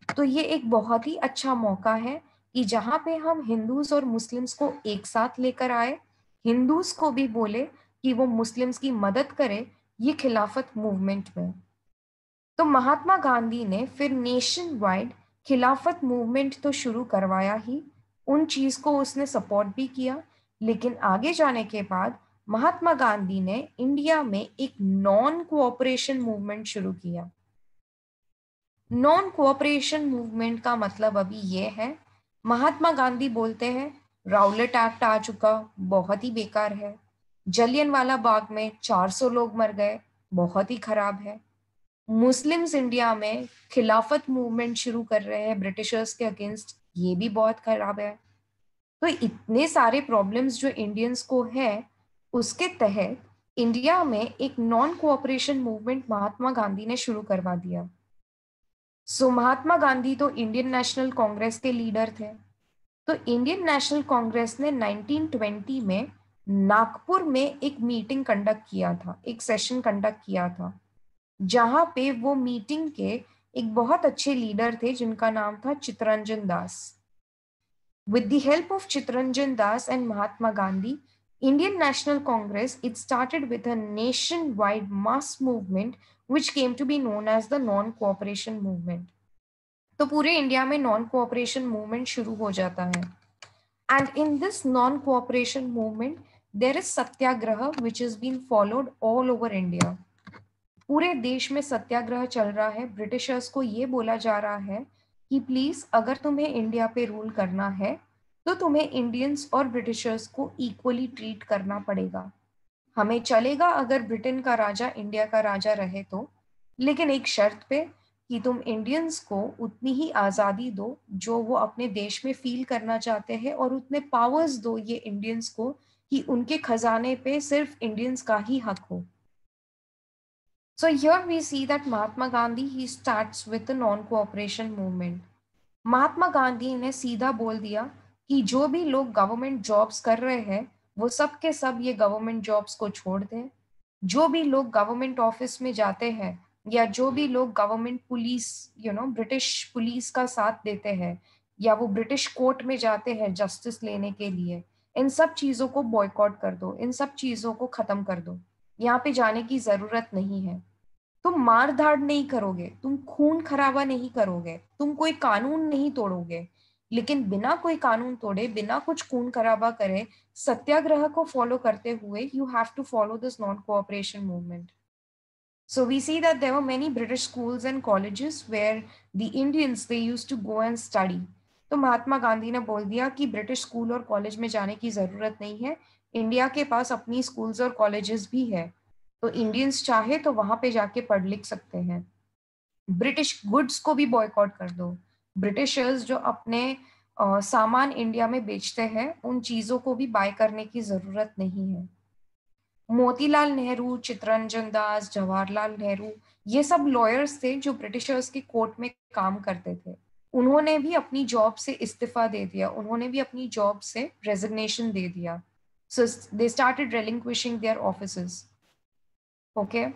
तो ये एक बहुत ही अच्छा मौका है कि जहाँ पे हम हिंदूज और मुस्लिम्स को एक साथ लेकर आए, हिंदूज को भी बोले कि वो मुस्लिम्स की मदद करे ये खिलाफत मूवमेंट में। तो महात्मा गांधी ने फिर नेशन वाइड खिलाफत मूवमेंट तो शुरू करवाया ही, उन चीज को उसने सपोर्ट भी किया, लेकिन आगे जाने के बाद महात्मा गांधी ने इंडिया में एक नॉन कोऑपरेशन मूवमेंट शुरू किया। नॉन कोऑपरेशन मूवमेंट का मतलब अभी ये है, महात्मा गांधी बोलते हैं राउलेट एक्ट आ चुका, बहुत ही बेकार है। जलियनवाला बाग में 400 लोग मर गए, बहुत ही खराब है। मुस्लिम्स इंडिया में खिलाफत मूवमेंट शुरू कर रहे हैं ब्रिटिशर्स के अगेंस्ट, ये भी बहुत खराब है। तो इतने सारे प्रॉब्लम्स जो इंडियंस को है, उसके तहत इंडिया में एक नॉन कोऑपरेशन मूवमेंट महात्मा गांधी ने शुरू करवा दिया। सो महात्मा गांधी तो इंडियन नेशनल कांग्रेस के लीडर थे। तो इंडियन नेशनल कांग्रेस ने 1920 में नागपुर में एक मीटिंग कंडक्ट किया था, एक सेशन कंडक्ट किया था, जहां पे वो मीटिंग के एक बहुत अच्छे लीडर थे जिनका नाम था Chittaranjan Das. With the help of Chittaranjan Das and Mahatma Gandhi, Indian National Congress, it started with a nationwide mass movement which came to be known as the non-cooperation movement. तो पूरे इंडिया में नॉन कोऑपरेशन मूवमेंट शुरू हो जाता है। And in this non cooperation movement there is satyagraha which is been followed all over India. पूरे देश में सत्याग्रह चल रहा है। ब्रिटिशर्स को ये बोला जा रहा है कि प्लीज अगर तुम्हें इंडिया पे रूल करना है तो तुम्हें इंडियंस और ब्रिटिशर्स को इक्वली ट्रीट करना पड़ेगा। हमें चलेगा अगर ब्रिटेन का राजा इंडिया का राजा रहे तो, लेकिन एक शर्त पे कि तुम इंडियंस को उतनी ही आज़ादी दो जो वो अपने देश में फील करना चाहते हैं, और उतने पावर्स दो ये इंडियंस को कि उनके खजाने पे सिर्फ इंडियंस का ही हक हो। So here we see that Mahatma Gandhi, he starts with the non-cooperation movement. महात्मा गांधी ने सीधा बोल दिया कि जो भी लोग गवर्नमेंट जॉब्स कर रहे हैं वो सब के सब ये गवर्नमेंट जॉब्स को छोड़ दें। जो भी लोग गवर्नमेंट ऑफिस में जाते हैं या जो भी लोग गवर्नमेंट पुलिस, ब्रिटिश पुलिस का साथ देते हैं, या वो ब्रिटिश कोर्ट में जाते हैं जस्टिस लेने के लिए, इन सब चीजों को बॉयकॉट कर दो, इन सब चीजों को खत्म कर दो। यहाँ पे जाने की जरूरत नहीं है। तुम मार धाड़ नहीं करोगे, तुम खून खराबा नहीं करोगे, तुम कोई कानून नहीं तोड़ोगे, लेकिन बिना कोई कानून तोड़े, बिना कुछ खून खराबा करे, सत्याग्रह को फॉलो करते हुए you have to follow this non cooperation movement. So we see that there were many British schools and colleges where the Indians they used to go and study. तो महात्मा गांधी ने बोल दिया कि ब्रिटिश स्कूल और college में जाने की जरूरत नहीं है, इंडिया के पास अपनी स्कूल्स और कॉलेजेस भी है, तो इंडियंस चाहे तो वहां पे जाके पढ़ लिख सकते हैं। ब्रिटिश गुड्स को भी बॉयकॉट कर दो। ब्रिटिशर्स जो अपने सामान इंडिया में बेचते हैं उन चीजों को भी बाय करने की जरूरत नहीं है। मोतीलाल नेहरू, चित्तरंजन दास, जवाहरलाल नेहरू, ये सब लॉयर्स थे जो ब्रिटिशर्स के कोर्ट में काम करते थे। उन्होंने भी अपनी जॉब से इस्तीफा दे दिया, उन्होंने भी अपनी जॉब से रेजिग्नेशन दे दिया। So they started relinquishing their offices. Okay,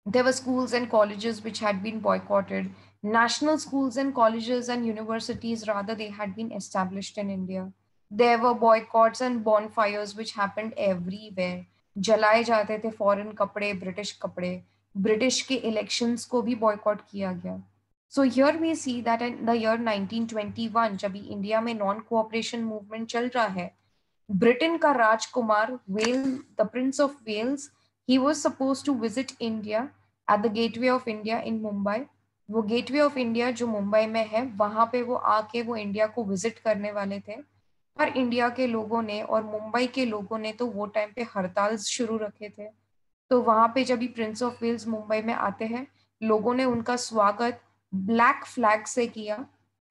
there were schools and colleges which had been boycotted. National schools and colleges and universities, rather, they had been established in India. There were boycotts and bonfires which happened everywhere. जलाए जाते थे foreign कपड़े, British कपड़े। British के elections को भी boycott किया गया। So here we see that in the year 1921, जब इंडिया में नॉन कोऑपरेशन मूवमेंट चल रहा है, ब्रिटेन का राजकुमार well, the prince of Wales, he was supposed to visit India at the Gateway of India in Mumbai. वो gateway of India जो मुंबई में है, वहां पे वो आके वो इंडिया को विजिट करने वाले थे। पर इंडिया के लोगों ने और मुंबई के लोगों ने तो वो टाइम पे हड़ताल शुरू रखे थे। तो वहां पे जब भी प्रिंस ऑफ वेल्स मुंबई में आते हैं, लोगों ने उनका स्वागत ब्लैक फ्लैग से किया।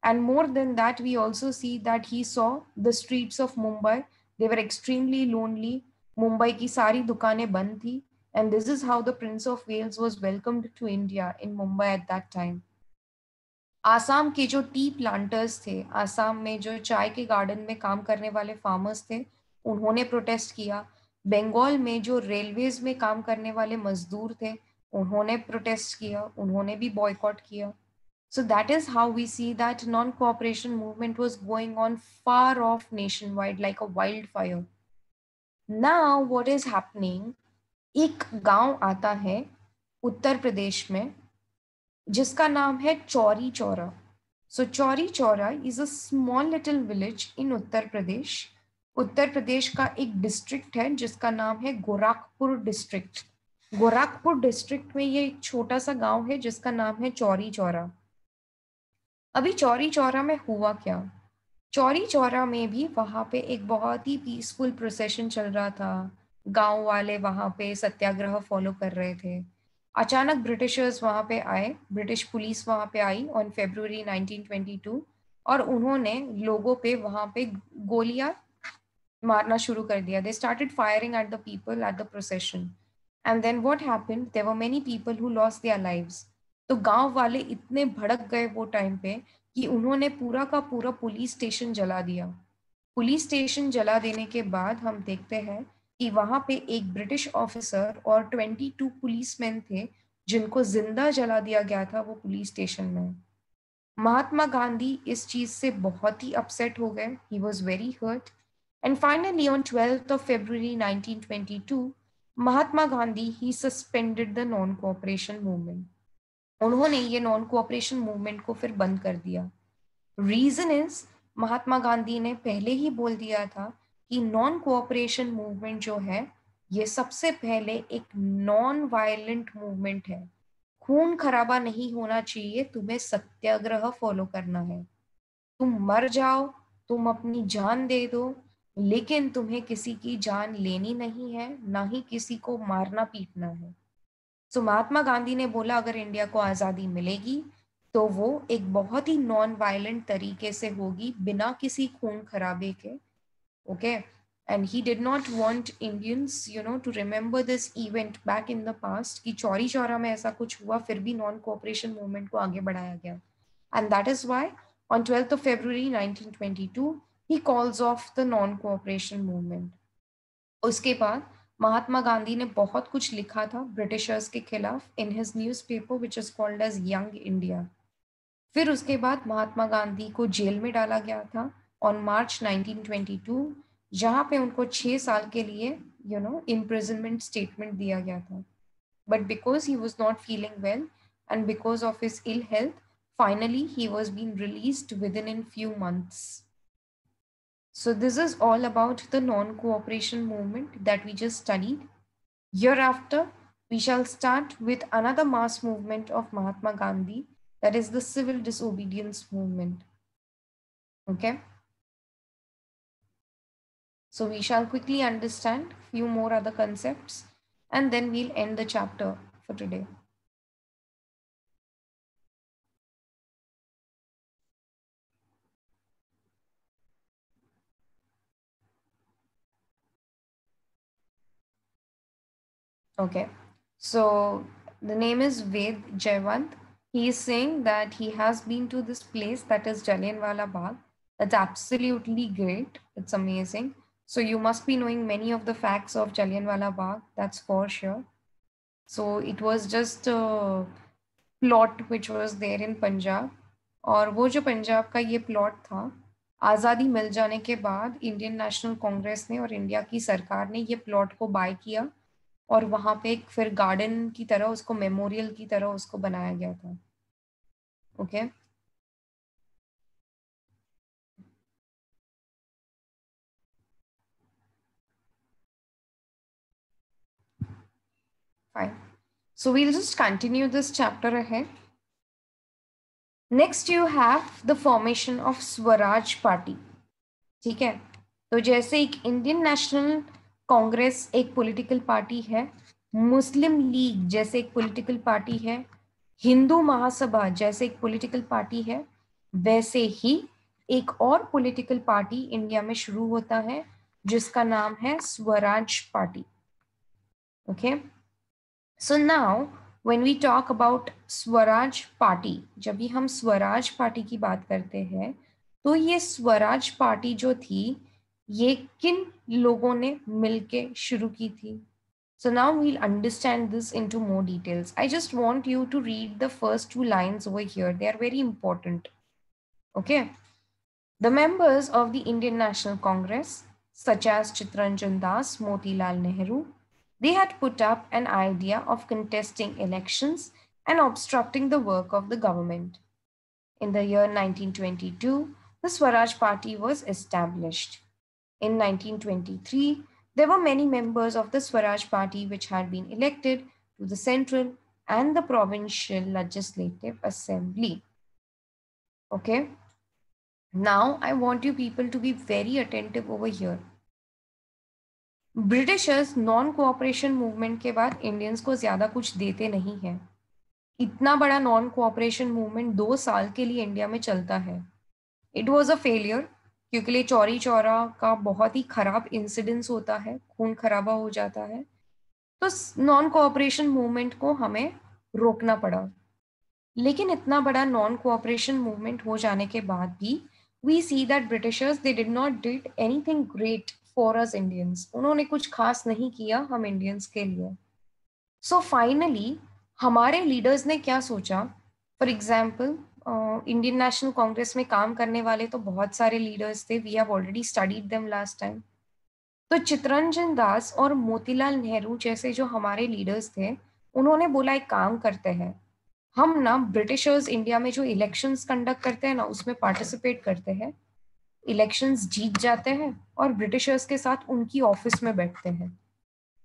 And more than that we also see that he saw the streets of Mumbai, they were extremely lonely. Mumbai की सारी दुकानें बंद थी। And this is how the prince of Wales was welcomed to India in Mumbai at that time. Assam के जो T planters थे, आसाम में जो चाय के गार्डन में काम करने वाले फार्मर्स थे, उन्होंने प्रोटेस्ट किया। बंगाल में जो रेलवेज में काम करने वाले मजदूर थे, उन्होंने प्रोटेस्ट किया, उन्होंने भी बॉयकॉट किया. So that is how we see that non-cooperation movement was going on far off nationwide like a wildfire. Now what is happening? एक गांव आता है उत्तर प्रदेश में जिसका नाम है Chauri Chaura. So Chauri Chaura is a small little village in Uttar Pradesh. Uttar Pradesh का एक डिस्ट्रिक्ट है जिसका नाम है गोरखपुर डिस्ट्रिक्ट. गोरखपुर डिस्ट्रिक्ट में ये एक छोटा सा गांव है जिसका नाम है चौरी चौरा. अभी चौरी चौरा में हुआ क्या? चौरी चौरा में भी वहां पे एक बहुत ही पीसफुल प्रोसेशन चल रहा था. गांव वाले वहां पे सत्याग्रह फॉलो कर रहे थे. अचानक ब्रिटिशर्स वहां पे आए, ब्रिटिश पुलिस वहां पे आई ऑन February 1922 और उन्होंने लोगों पे वहां पे गोलियां मारना शुरू कर दिया. They started firing at the people at the procession and then what happened, there were many people who lost their lives. तो गांव वाले इतने भड़क गए वो टाइम पे कि उन्होंने पूरा का पूरा पुलिस स्टेशन जला दिया. पुलिस स्टेशन जला देने के बाद हम देखते हैं कि वहां पे एक ब्रिटिश ऑफिसर और 22 पुलिसमैन थे जिनको जिंदा जला दिया गया था वो पुलिस स्टेशन में. महात्मा गांधी इस चीज से बहुत ही अपसेट हो गए. He was very hurt and finally on 12th of February 1922 Mahatma Gandhi he suspended the non cooperation movement. उन्होंने ये नॉन कोऑपरेशन मूवमेंट को फिर बंद कर दिया. रीजन इज, महात्मा गांधी ने पहले ही बोल दिया था कि नॉन कोऑपरेशन मूवमेंट जो है ये सबसे पहले एक नॉन वायलेंट मूवमेंट है. खून खराबा नहीं होना चाहिए, तुम्हें सत्याग्रह फॉलो करना है. तुम मर जाओ, तुम अपनी जान दे दो, लेकिन तुम्हें किसी की जान लेनी नहीं है, ना ही किसी को मारना पीटना है. सो महात्मा गांधी ने बोला अगर इंडिया को आज़ादी मिलेगी तो वो एक बहुत ही नॉन वायलेंट तरीके से होगी, बिना किसी खून खराबे के. Okay. And he did not want Indians to remember this event back in the past कि चौरी चौरा में ऐसा कुछ हुआ फिर भी नॉन कोऑपरेशन मूवमेंट को आगे बढ़ाया गया. And that is why on 12th of February 1922 he calls of the non cooperation movement. उसके बाद महात्मा गांधी ने बहुत कुछ लिखा था ब्रिटिशर्स के खिलाफ in his newspaper which is called as young India. फिर उसके बाद महात्मा गांधी को जेल में डाला गया था ऑन मार्च 1922, जहां पे उनको 6 साल के लिए इम्प्रिजनमेंट स्टेटमेंट दिया गया था. But because he was not feeling well and because of his ill health, finally he was being released within in few months. So this is all about the non-cooperation movement that we just studied. Hereafter, we shall start with another mass movement of Mahatma Gandhi, that is the civil disobedience movement. Okay. So we shall quickly understand few more other concepts and then we'll end the chapter for today. Okay, so the name is Ved Jayawant. He is saying that he has been to this place that is Jallianwala Bagh. That's absolutely great. It's amazing. So you must be knowing many of the facts of Jallianwala Bagh. That's for sure. So it was just a plot which was there in Punjab. और वो जो पंजाब का ये plot था, आज़ादी मिल जाने के बाद इंडियन नेशनल कांग्रेस ने और इंडिया की सरकार ने ये प्लॉट को बाय किया और वहां पे एक फिर गार्डन की तरह उसको, मेमोरियल की तरह उसको बनाया गया था. Okay. Fine. So we'll just continue this chapter ahead. Next you have the formation of Swaraj party. ठीक है. तो जैसे एक इंडियन नेशनल कांग्रेस एक पॉलिटिकल पार्टी है, मुस्लिम लीग जैसे एक पॉलिटिकल पार्टी है, हिंदू महासभा जैसे एक पॉलिटिकल पार्टी है, वैसे ही एक और पॉलिटिकल पार्टी इंडिया में शुरू होता है जिसका नाम है Swaraj party. Okay. So now when we talk about Swaraj party, जब भी हम स्वराज पार्टी की बात करते हैं तो ये स्वराज पार्टी जो थी ये किन लोगों ने मिलके शुरू की थी? So now we'll understand this into more details. I just want you to read the first two lines over here. They are very important. Okay. The members of the Indian National Congress, such as Chitranjan Das, Motilal Nehru, they had put up an idea of contesting elections and obstructing the work of the government. In the year 1922, the Swaraj Party was established. In 1923, there were many members of the Swaraj Party which had been elected to the central and the provincial legislative assembly. Okay. Now, I want you people to be very attentive over here. Britishers non cooperation movement के बाद Indians को ज़्यादा कुछ देते नहीं हैं. इतना बड़ा नॉन कोऑपरेशन मूवमेंट 2 साल के लिए इंडिया में चलता है. इट वॉज अ फेलियर क्योंकि चौरी चौरा का बहुत ही खराब इंसिडेंस होता है, खून खराबा हो जाता है. तो नॉन कोऑपरेशन मूवमेंट को हमें रोकना पड़ा. लेकिन इतना बड़ा नॉन कोऑपरेशन मूवमेंट हो जाने के बाद भी we see that britishers they did not did anything great for us Indians. उन्होंने कुछ खास नहीं किया हम इंडियंस के लिए. सो फाइनली हमारे लीडर्स ने क्या सोचा. For example Indian National Congress में काम करने वाले तो बहुत सारे लीडर्स थे. We have already studied them last time. तो चित्तरंजन दास और मोतीलाल नेहरू जैसे जो हमारे लीडर्स थे, उन्होंने बोला एक काम करते हैं, हम ना ब्रिटिशर्स इंडिया में जो इलेक्शंस कंडक्ट करते हैं ना उसमें पार्टिसिपेट करते हैं, इलेक्शंस जीत जाते हैं और ब्रिटिशर्स के साथ उनकी ऑफिस में बैठते हैं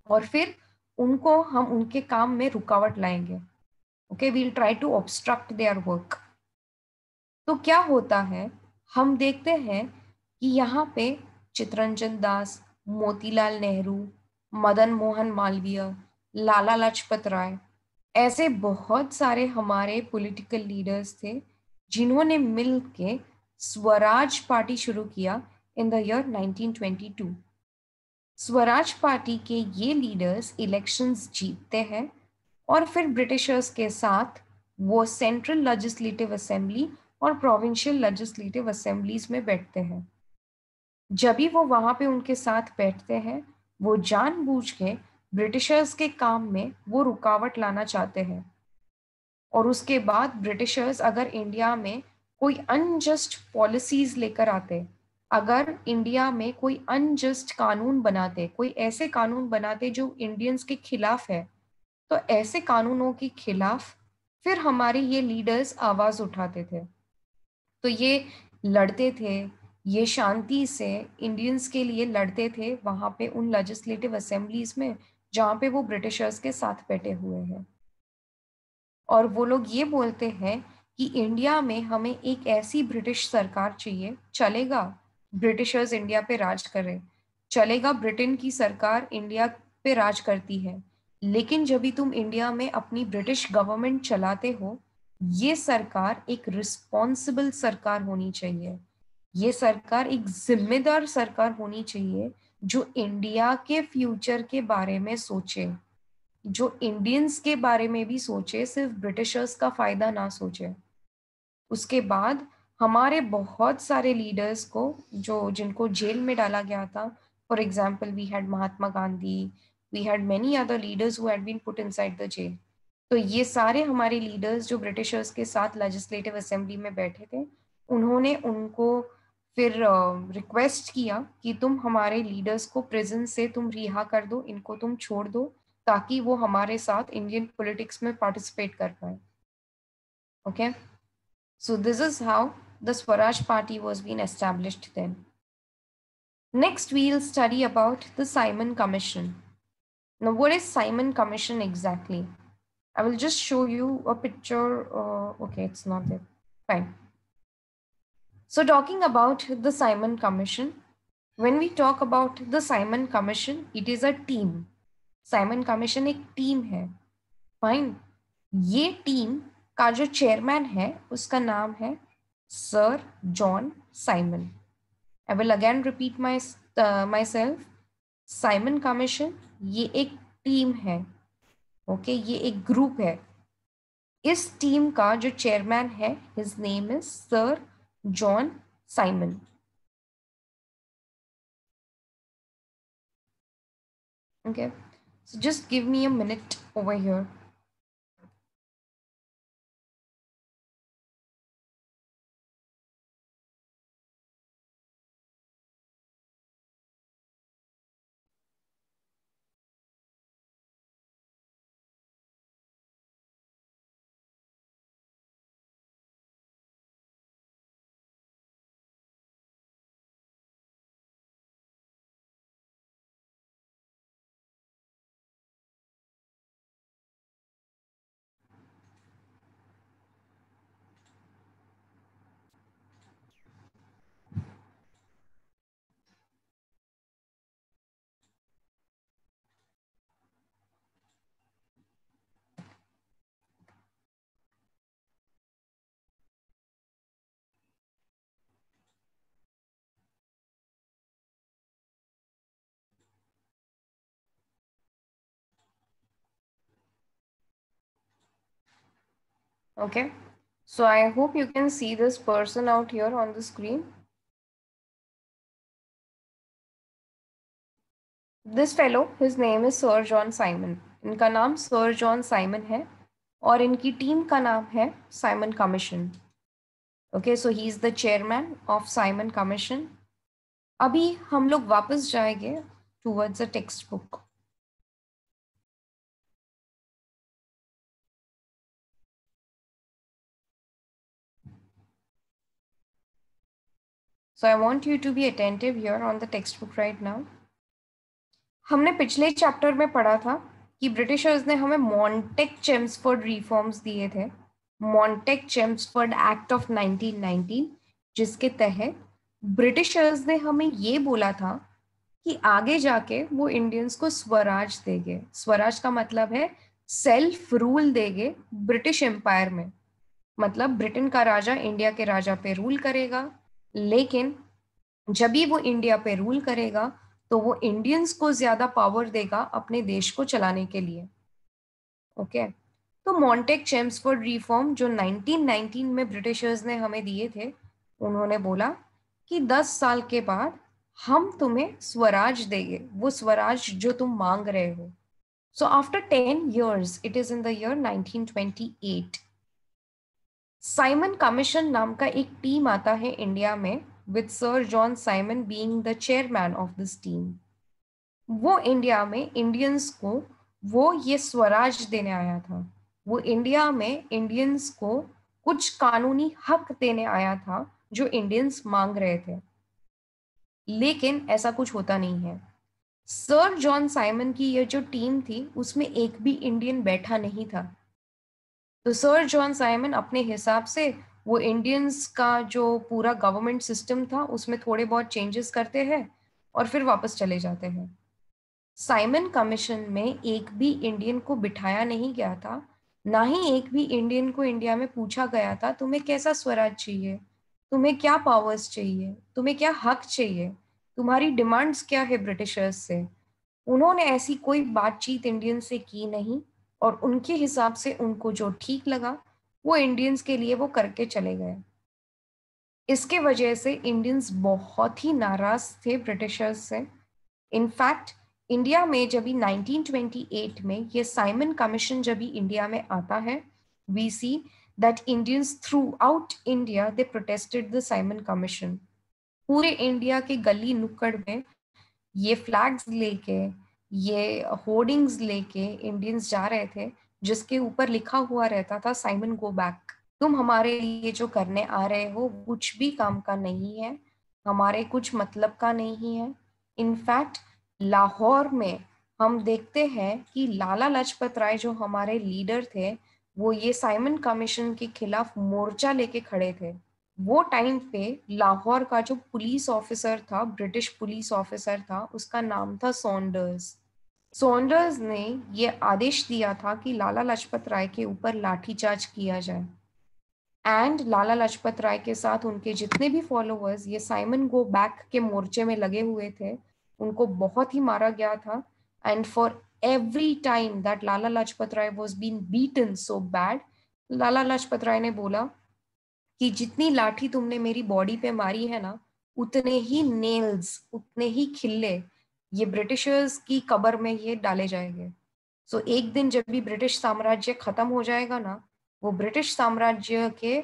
और फिर उनको हम उनके काम में रुकावट लाएंगे. Okay, we'll try to obstruct their work. तो क्या होता है, हम देखते हैं कि यहाँ पे चित्तरंजन दास, मोतीलाल नेहरू, मदन मोहन मालवीय, लाला लाजपत राय, ऐसे बहुत सारे हमारे पॉलिटिकल लीडर्स थे जिन्होंने मिल के स्वराज पार्टी शुरू किया इन द ईयर 1922. स्वराज पार्टी के ये लीडर्स इलेक्शंस जीतते हैं और फिर ब्रिटिशर्स के साथ वो सेंट्रल लेजिस्लेटिव असेंबली और प्रोविंशियल लेजिस्लेटिव असेंबलीज में बैठते हैं. जब भी वो वहां पे उनके साथ बैठते हैं, वो जानबूझ के ब्रिटिशर्स के काम में वो रुकावट लाना चाहते हैं. और उसके बाद ब्रिटिशर्स अगर इंडिया में कोई अनजस्ट पॉलिसीज लेकर आते, अगर इंडिया में कोई अनजस्ट कानून बनाते, कोई ऐसे कानून बनाते जो इंडियंस के खिलाफ है, तो ऐसे कानूनों के खिलाफ फिर हमारे ये लीडर्स आवाज उठाते थे. तो ये लड़ते थे, ये शांति से इंडियंस के लिए लड़ते थे वहां पे उन लेजिस्लेटिव असेंबलीज में जहाँ पे वो ब्रिटिशर्स के साथ बैठे हुए हैं. और वो लोग ये बोलते हैं कि इंडिया में हमें एक ऐसी ब्रिटिश सरकार चाहिए. चलेगा ब्रिटिशर्स इंडिया पे राज करें, चलेगा ब्रिटेन की सरकार इंडिया पे राज करती है, लेकिन जब भी तुम इंडिया में अपनी ब्रिटिश गवर्नमेंट चलाते हो, ये सरकार एक रिस्पॉन्सिबल सरकार होनी चाहिए. ये सरकार एक जिम्मेदार सरकार होनी चाहिए जो इंडिया के फ्यूचर के बारे में सोचे, जो इंडियंस के बारे में भी सोचे, सिर्फ ब्रिटिशर्स का फायदा ना सोचे. उसके बाद हमारे बहुत सारे लीडर्स को जो जिनको जेल में डाला गया था, for example we had Mahatma Gandhi, we had many other leaders who had been put inside the jail. तो ये सारे हमारे लीडर्स जो ब्रिटिशर्स के साथ लेजिस्लेटिव असेंबली में बैठे थे, उन्होंने उनको फिर रिक्वेस्ट किया कि तुम हमारे लीडर्स को प्रिजन से तुम रिहा कर दो, इनको तुम छोड़ दो ताकि वो हमारे साथ इंडियन पॉलिटिक्स में पार्टिसिपेट कर पाए. Okay, so this is how the Swaraj party was been established then. Next, we'll study about the Simon Commission. Now, what is Simon Commission exactly? I will just show you a picture. Okay, it's not there. Fine. So talking about the Simon Commission, when we talk about the Simon Commission, it is a team. Simon Commission एक team है. Fine. ये team का जो chairman है उसका नाम है sir John Simon. I will again repeat my self. Simon commission ये एक टीम है. ओके, ये एक ग्रुप है. इस टीम का जो चेयरमैन है, his name is sir John Simon. Okay, so just give me a minute over here. Okay, so I hope you can see this person out here on the screen. This fellow, his name is sir John Simon. इनका नाम sir John Simon है और इनकी team का नाम है Simon commission. Okay, so he is the chairman of Simon commission. अभी हम लोग वापस जाएंगे towards a text book. So I want you to be attentive here on the textbook right now. हमने पिछले चैप्टर में पढ़ा था कि ब्रिटिशर्स ने हमें मॉन्टेक चेम्सफोर्ड रिफॉर्म्स दिए थे. मॉन्टेक चेम्सफोर्ड एक्ट ऑफ 1919, जिसके तहत ब्रिटिशर्स ने हमें ये बोला था कि आगे जाके वो इंडियंस को स्वराज देंगे. स्वराज का मतलब है सेल्फ रूल देंगे ब्रिटिश एम्पायर में. मतलब ब्रिटेन का राजा इंडिया के राजा पे रूल करेगा, लेकिन जब भी वो इंडिया पे रूल करेगा तो वो इंडियंस को ज्यादा पावर देगा अपने देश को चलाने के लिए. ओके, तो मॉन्टेक चेम्सफोर्ड रिफॉर्म जो 1919 में ब्रिटिशर्स ने हमें दिए थे, उन्होंने बोला कि 10 साल के बाद हम तुम्हें स्वराज देंगे, वो स्वराज जो तुम मांग रहे हो. So after 10 years, it is in the year 1928, Simon commission नाम का एक टीम आता है इंडिया में, with sir John Simon being the chairman of this team. वो इंडिया में इंडियंस को वो ये स्वराज देने आया था. वो इंडिया में इंडियंस को कुछ कानूनी हक देने आया था जो इंडियंस मांग रहे थे, लेकिन ऐसा कुछ होता नहीं है. सर जॉन साइमन की ये जो टीम थी उसमें एक भी इंडियन बैठा नहीं था. तो सर जॉन साइमन अपने हिसाब से वो इंडियंस का जो पूरा गवर्नमेंट सिस्टम था उसमें थोड़े बहुत चेंजेस करते हैं और फिर वापस चले जाते हैं. साइमन कमीशन में एक भी इंडियन को बिठाया नहीं गया था, ना ही एक भी इंडियन को इंडिया में पूछा गया था तुम्हें कैसा स्वराज चाहिए, तुम्हें क्या पावर्स चाहिए, तुम्हें क्या हक चाहिए, तुम्हारी डिमांड्स क्या है ब्रिटिशर्स से. उन्होंने ऐसी कोई बातचीत इंडियन से की नहीं और उनके हिसाब से उनको जो ठीक लगा वो इंडियंस के लिए वो करके चले गए. इसके वजह से इंडियंस बहुत ही नाराज थे ब्रिटिशर्स से. इनफैक्ट इंडिया में जब 1928 में ये साइमन कमीशन जब इंडिया में आता है, we see that Indians through India they protested the Simon commission. पूरे इंडिया के गली नुक्कड़ में ये फ्लैग्स लेके, ये होर्डिंग्स लेके इंडियंस जा रहे थे, जिसके ऊपर लिखा हुआ रहता था साइमन गो बैक. तुम हमारे लिए जो करने आ रहे हो कुछ भी काम का नहीं है, हमारे कुछ मतलब का नहीं है. इनफैक्ट लाहौर में हम देखते हैं कि लाला लाजपत राय जो हमारे लीडर थे, वो ये साइमन कमीशन के खिलाफ मोर्चा लेके खड़े थे. वो टाइम पे लाहौर का जो पुलिस ऑफिसर था, ब्रिटिश पुलिस ऑफिसर था, उसका नाम था सॉन्डर्स. सॉन्डर्स ने ये आदेश दिया था कि लाला लाजपत राय के ऊपर लाठीचार्ज किया जाए. एंड लाला लाजपत राय के साथ उनके जितने भी फॉलोअर्स ये साइमन गो बैक के मोर्चे में लगे हुए थे, उनको बहुत ही मारा गया था. And for every time that Lala Lajpat Rai was been beaten so bad, Lala Lajpat Rai ने बोला कि जितनी लाठी तुमने मेरी बॉडी पे मारी है ना, उतने ही नेल्स, उतने ही खिल्ले ये ब्रिटिशर्स की कब्र में ये डाले जाएंगे। सो एक दिन जब भी ब्रिटिश साम्राज्य खत्म हो जाएगा ना, वो ब्रिटिश साम्राज्य के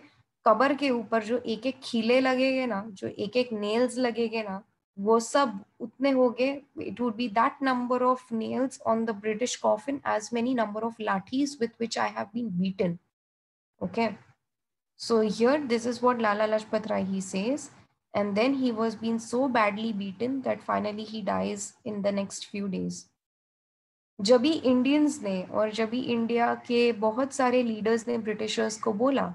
कब्र के ऊपर जो एक एक खीले लगेंगे ना, जो एक एक नेल्स लगेंगे ना, वो सब उतने होंगे, it would be that number of nails on the British coffin as many number of lathis with which I have been beaten. Okay, so here this is what Lala Lajpat Rai he says, and then he was being so badly beaten that finally he dies in the next few days. जब भी Indians ने और जब भी India के बहुत सारे leaders ने ब्रिटिशर्स को बोला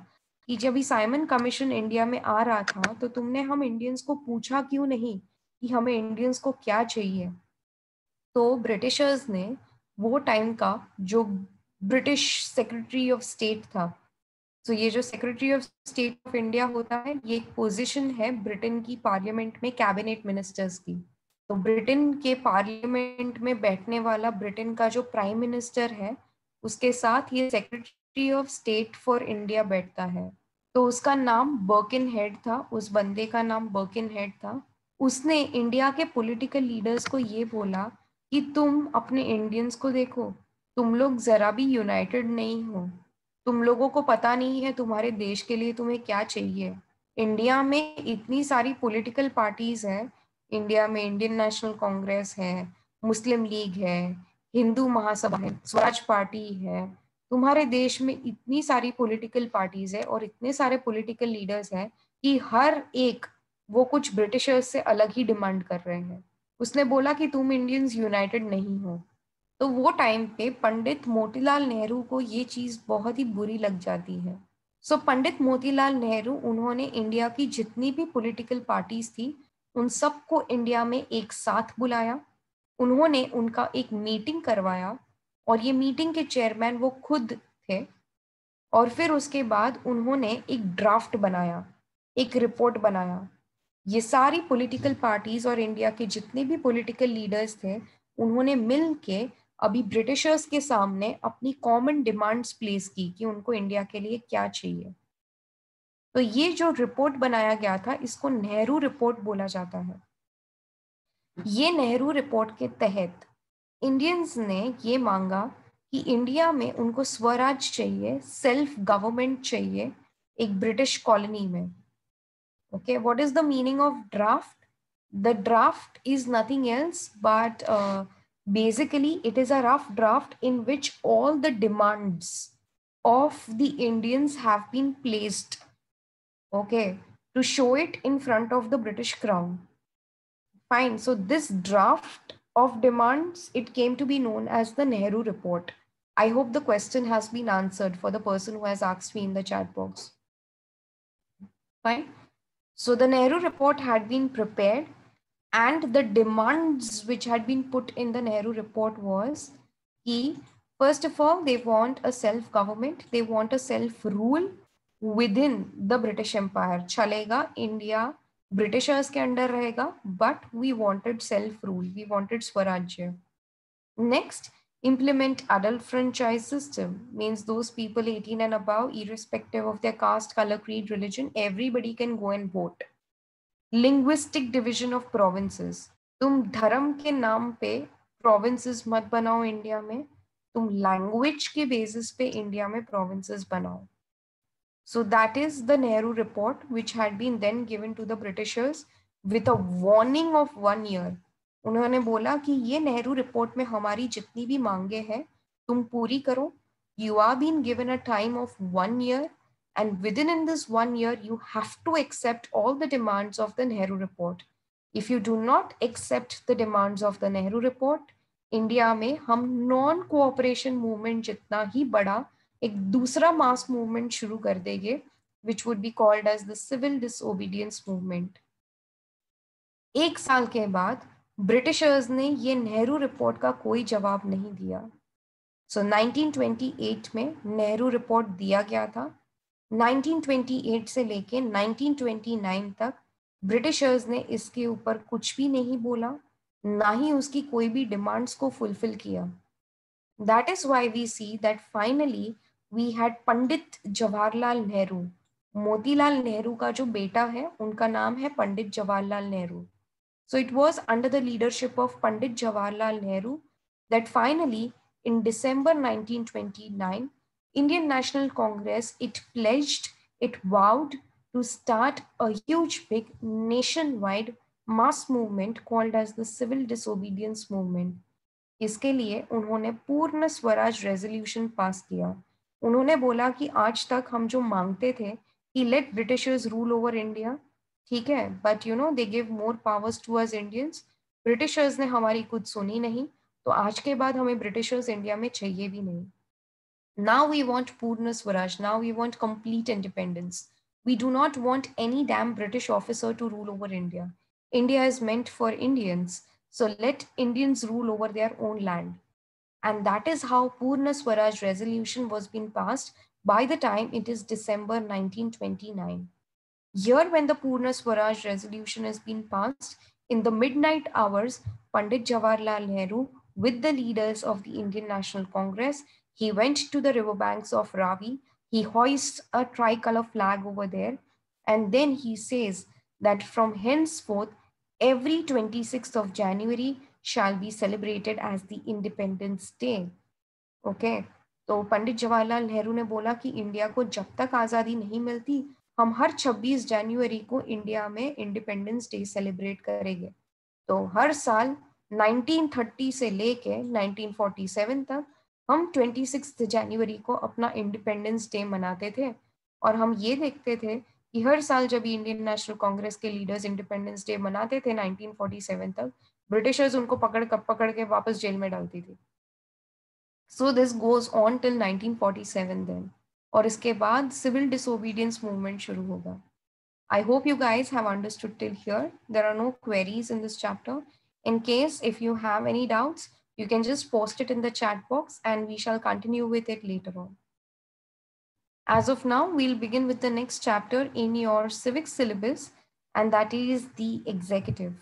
कि जब भी साइमन कमीशन इंडिया में आ रहा था तो तुमने हम इंडियंस को पूछा क्यों नहीं कि हमें इंडियंस को क्या चाहिए, तो ब्रिटिशर्स ने वो टाइम का जो ब्रिटिश सेक्रेटरी ऑफ स्टेट था, तो ये जो secretary of state of India होता है, ये एक पोजीशन है ब्रिटेन की पार्लियामेंट में कैबिनेट मिनिस्टर्स की। तो ब्रिटेन के पार्लियामेंट में बैठने वाला ब्रिटेन का जो प्राइम मिनिस्टर है, उसके साथ ये secretary of state for India बैठता है। तो उसका नाम बर्किन हेड था, उस बंदे का नाम बर्किन हेड था। उसने इंडिया के पॉलिटिकल लीडर्स को ये बोला कि तुम अपने इंडियंस को देखो, तुम लोग जरा भी यूनाइटेड नहीं हो, तुम लोगों को पता नहीं है तुम्हारे देश के लिए तुम्हें क्या चाहिए। इंडिया में इतनी सारी पॉलिटिकल पार्टीज हैं, इंडिया में इंडियन नेशनल कांग्रेस है, मुस्लिम लीग है, हिंदू महासभा है, स्वराज पार्टी है। तुम्हारे देश में इतनी सारी पॉलिटिकल पार्टीज है और इतने सारे पॉलिटिकल लीडर्स हैं कि हर एक वो कुछ ब्रिटिशर्स से अलग ही डिमांड कर रहे हैं। उसने बोला कि तुम इंडियंस यूनाइटेड नहीं हो। तो वो टाइम पे पंडित मोतीलाल नेहरू को ये चीज बहुत ही बुरी लग जाती है। सो पंडित मोतीलाल नेहरू उन्होंने इंडिया की जितनी भी पॉलिटिकल पार्टीज थी उन सबको इंडिया में एक साथ बुलाया, उन्होंने उनका एक मीटिंग करवाया और ये मीटिंग के चेयरमैन वो खुद थे। और फिर उसके बाद उन्होंने एक ड्राफ्ट बनाया, एक रिपोर्ट बनाया। ये सारी पॉलिटिकल पार्टीज और इंडिया के जितने भी पॉलिटिकल लीडर्स थे उन्होंने मिल के अभी ब्रिटिशर्स के सामने अपनी कॉमन डिमांड्स प्लेस की कि उनको इंडिया के लिए क्या चाहिए। तो ये जो रिपोर्ट बनाया गया था इसको नेहरू रिपोर्ट बोला जाता है। ये नेहरू रिपोर्ट के तहत इंडियंस ने ये मांगा कि इंडिया में उनको स्वराज चाहिए, सेल्फ गवर्नमेंट चाहिए एक ब्रिटिश कॉलोनी में। Okay, what is the meaning of draft? The draft is nothing else but basically it is a rough draft in which all the demands of the Indians have been placed, okay, to show it in front of the British Crown. Fine, so this draft of demands, it came to be known as the Nehru Report. I hope the question has been answered for the person who has asked me in the chat box. Fine. So the Nehru report had been prepared and the demands which had been put in the Nehru report was कि first of all they want a self-government, they want a self-rule within the British Empire. चलेगा India Britishers के under रहेगा, but we wanted self-rule, we wanted स्वराज्य. Next, implement adult franchise system, means those people 18 and above, irrespective of their caste, color, creed, religion, everybody can go and vote. Linguistic division of provinces, तुम धर्म के नाम पे provinces मत बनाओ India में, तुम language के basis पे इंडिया में provinces बनाओ. So that is the Nehru report which had been then given to the Britishers with a warning of 1 year. उन्होंने बोला कि ये नेहरू रिपोर्ट में हमारी जितनी भी मांगे हैं तुम पूरी करो. You are being given a time of 1 year and within in this 1 year you have to accept all the demands of the Nehru report. If you do not accept the demands of the Nehru report, India में हम non cooperation movement जितना ही बड़ा एक दूसरा mass movement शुरू कर देंगे which would be called as the civil disobedience movement. एक साल के बाद ब्रिटिशर्स ने ये नेहरू रिपोर्ट का कोई जवाब नहीं दिया. सो 1928 में नेहरू रिपोर्ट दिया गया था. 1928 से लेके 1929 तक ब्रिटिशर्स ने इसके ऊपर कुछ भी नहीं बोला, ना ही उसकी कोई भी डिमांड्स को फुलफिल किया. That is why we see that finally we had Pandit Jawaharlal Nehru. Motilal Nehru का जो बेटा है उनका नाम है Pandit Jawaharlal Nehru. So it was under the leadership of Pandit Jawaharlal Nehru that finally in December 1929, Indian National Congress, it pledged, it vowed to start a huge big nationwide mass movement called as the Civil Disobedience Movement. इसके लिए उन्होंने पूर्ण Swaraj resolution pass किया. उन्होंने बोला कि आज तक हम जो मांगते थे कि let britishers rule over India, ठीक है, but you know they give more powers to us Indians. Britishers ने हमारी कुछ सुनी नहीं, तो आज के बाद हमें ब्रिटिशर्स इंडिया में चाहिए भी नहीं. Now we want Purna Swaraj. Now we want complete independence. We do not want any damn British officer to rule over India. India is meant for Indians. So let Indians rule over their own land. And that is how Purna Swaraj resolution was being passed by the time it is December 1929. Here, when the Purna Swaraj resolution has been passed, in the midnight hours, Pandit Jawaharlal Nehru, with the leaders of the Indian National Congress, he went to the riverbanks of Ravi. He hoists a tricolor flag over there. And then he says that from henceforth, every 26th of January shall be celebrated as the Independence Day. Okay. तो पंडित जवाहरलाल नेहरू ने बोला कि India को जब तक आज़ादी नहीं मिलती, हम हर 26 जनवरी को इंडिया में इंडिपेंडेंस डे सेलिब्रेट करेंगे. तो हर साल 1930 से लेके 1947 तक हम 26 जनवरी को अपना इंडिपेंडेंस डे मनाते थे. और हम ये देखते थे कि हर साल जब इंडियन नेशनल कांग्रेस के लीडर्स इंडिपेंडेंस डे मनाते थे 1947 तक, ब्रिटिशर्स उनको पकड़ के वापस जेल में डालती थी. So this goes on till 1947 then. और इसके बाद civil disobedience movement शुरू होगा. I hope you guys have understood till here. There are no queries in this chapter. In case if you have any doubts, you can just post it in the chat box and we shall continue with it later on. As of now, we'll begin with the next chapter in your civics syllabus, and that is the executive.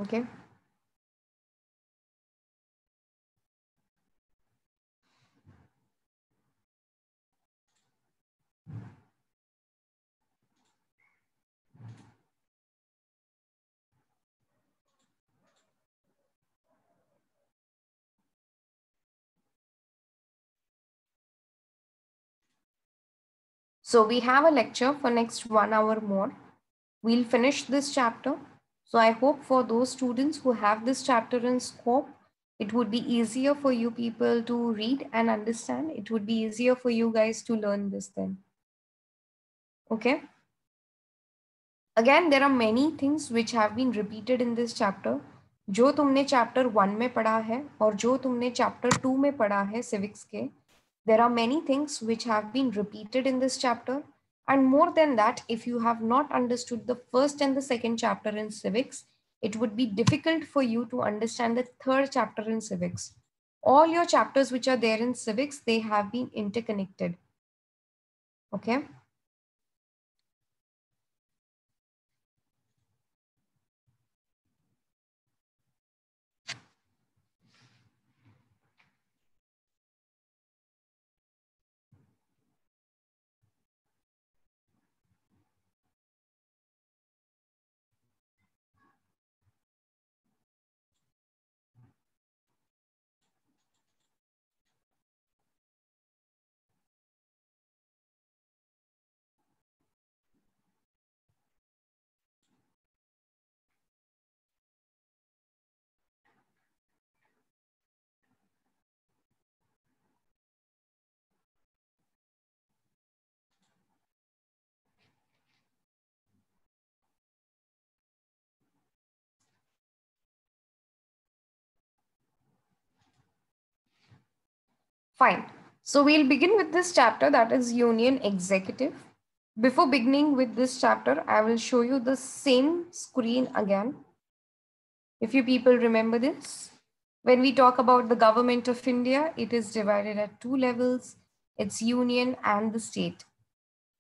Okay. So we have a lecture for next 1 hour more. We'll finish this chapter. So I hope for those students who have this chapter in scope, it would be easier for you people to read and understand. It would be easier for you guys to learn this then. Okay. Again, there are many things which have been repeated in this chapter. जो तुमने chapter 1 में पढ़ा है और जो तुमने chapter 2 में पढ़ा है civics के, there are many things which have been repeated in this chapter. And more than that, if you have not understood the first and the second chapter in civics, it would be difficult for you to understand the third chapter in civics. All your chapters which are there in civics, they have been interconnected. Okay. Fine. So we'll begin with this chapter, that is Union Executive. Before beginning with this chapter, I will show you the same screen again. If you people remember this, when we talk about the government of India, it is divided at two levels. It's union and the state.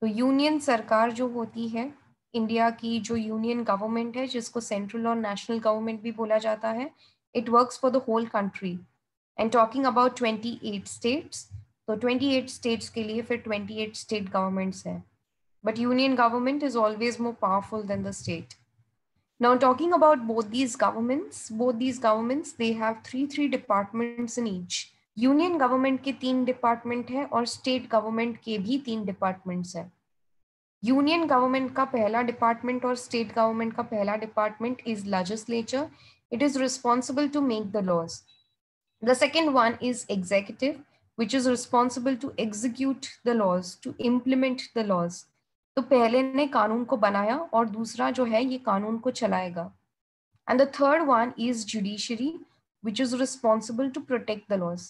तो union सरकार जो होती है, India की जो union government है, जिसको central और नेशनल गवर्नमेंट भी बोला जाता है, it works for the whole country. And talking about 28 states, तो 28 स्टेट्स के लिए फिर 28 स्टेट गवर्नमेंट्स हैं, but union government is always more powerful than the state. Now talking about both these governments, they have three departments in each. Union government के 3 department है और state government के भी 3 डिपार्टमेंट्स है. यूनियन गवर्नमेंट का पहला department और state government का पहला department is legislature. It is responsible to make the laws. The second one is executive, which is responsible to execute the laws, to implement the laws. तो पहले ने कानून को बनाया और दूसरा जो है ये कानून को चलाएगा. And the third one is judiciary, which is responsible to protect the laws.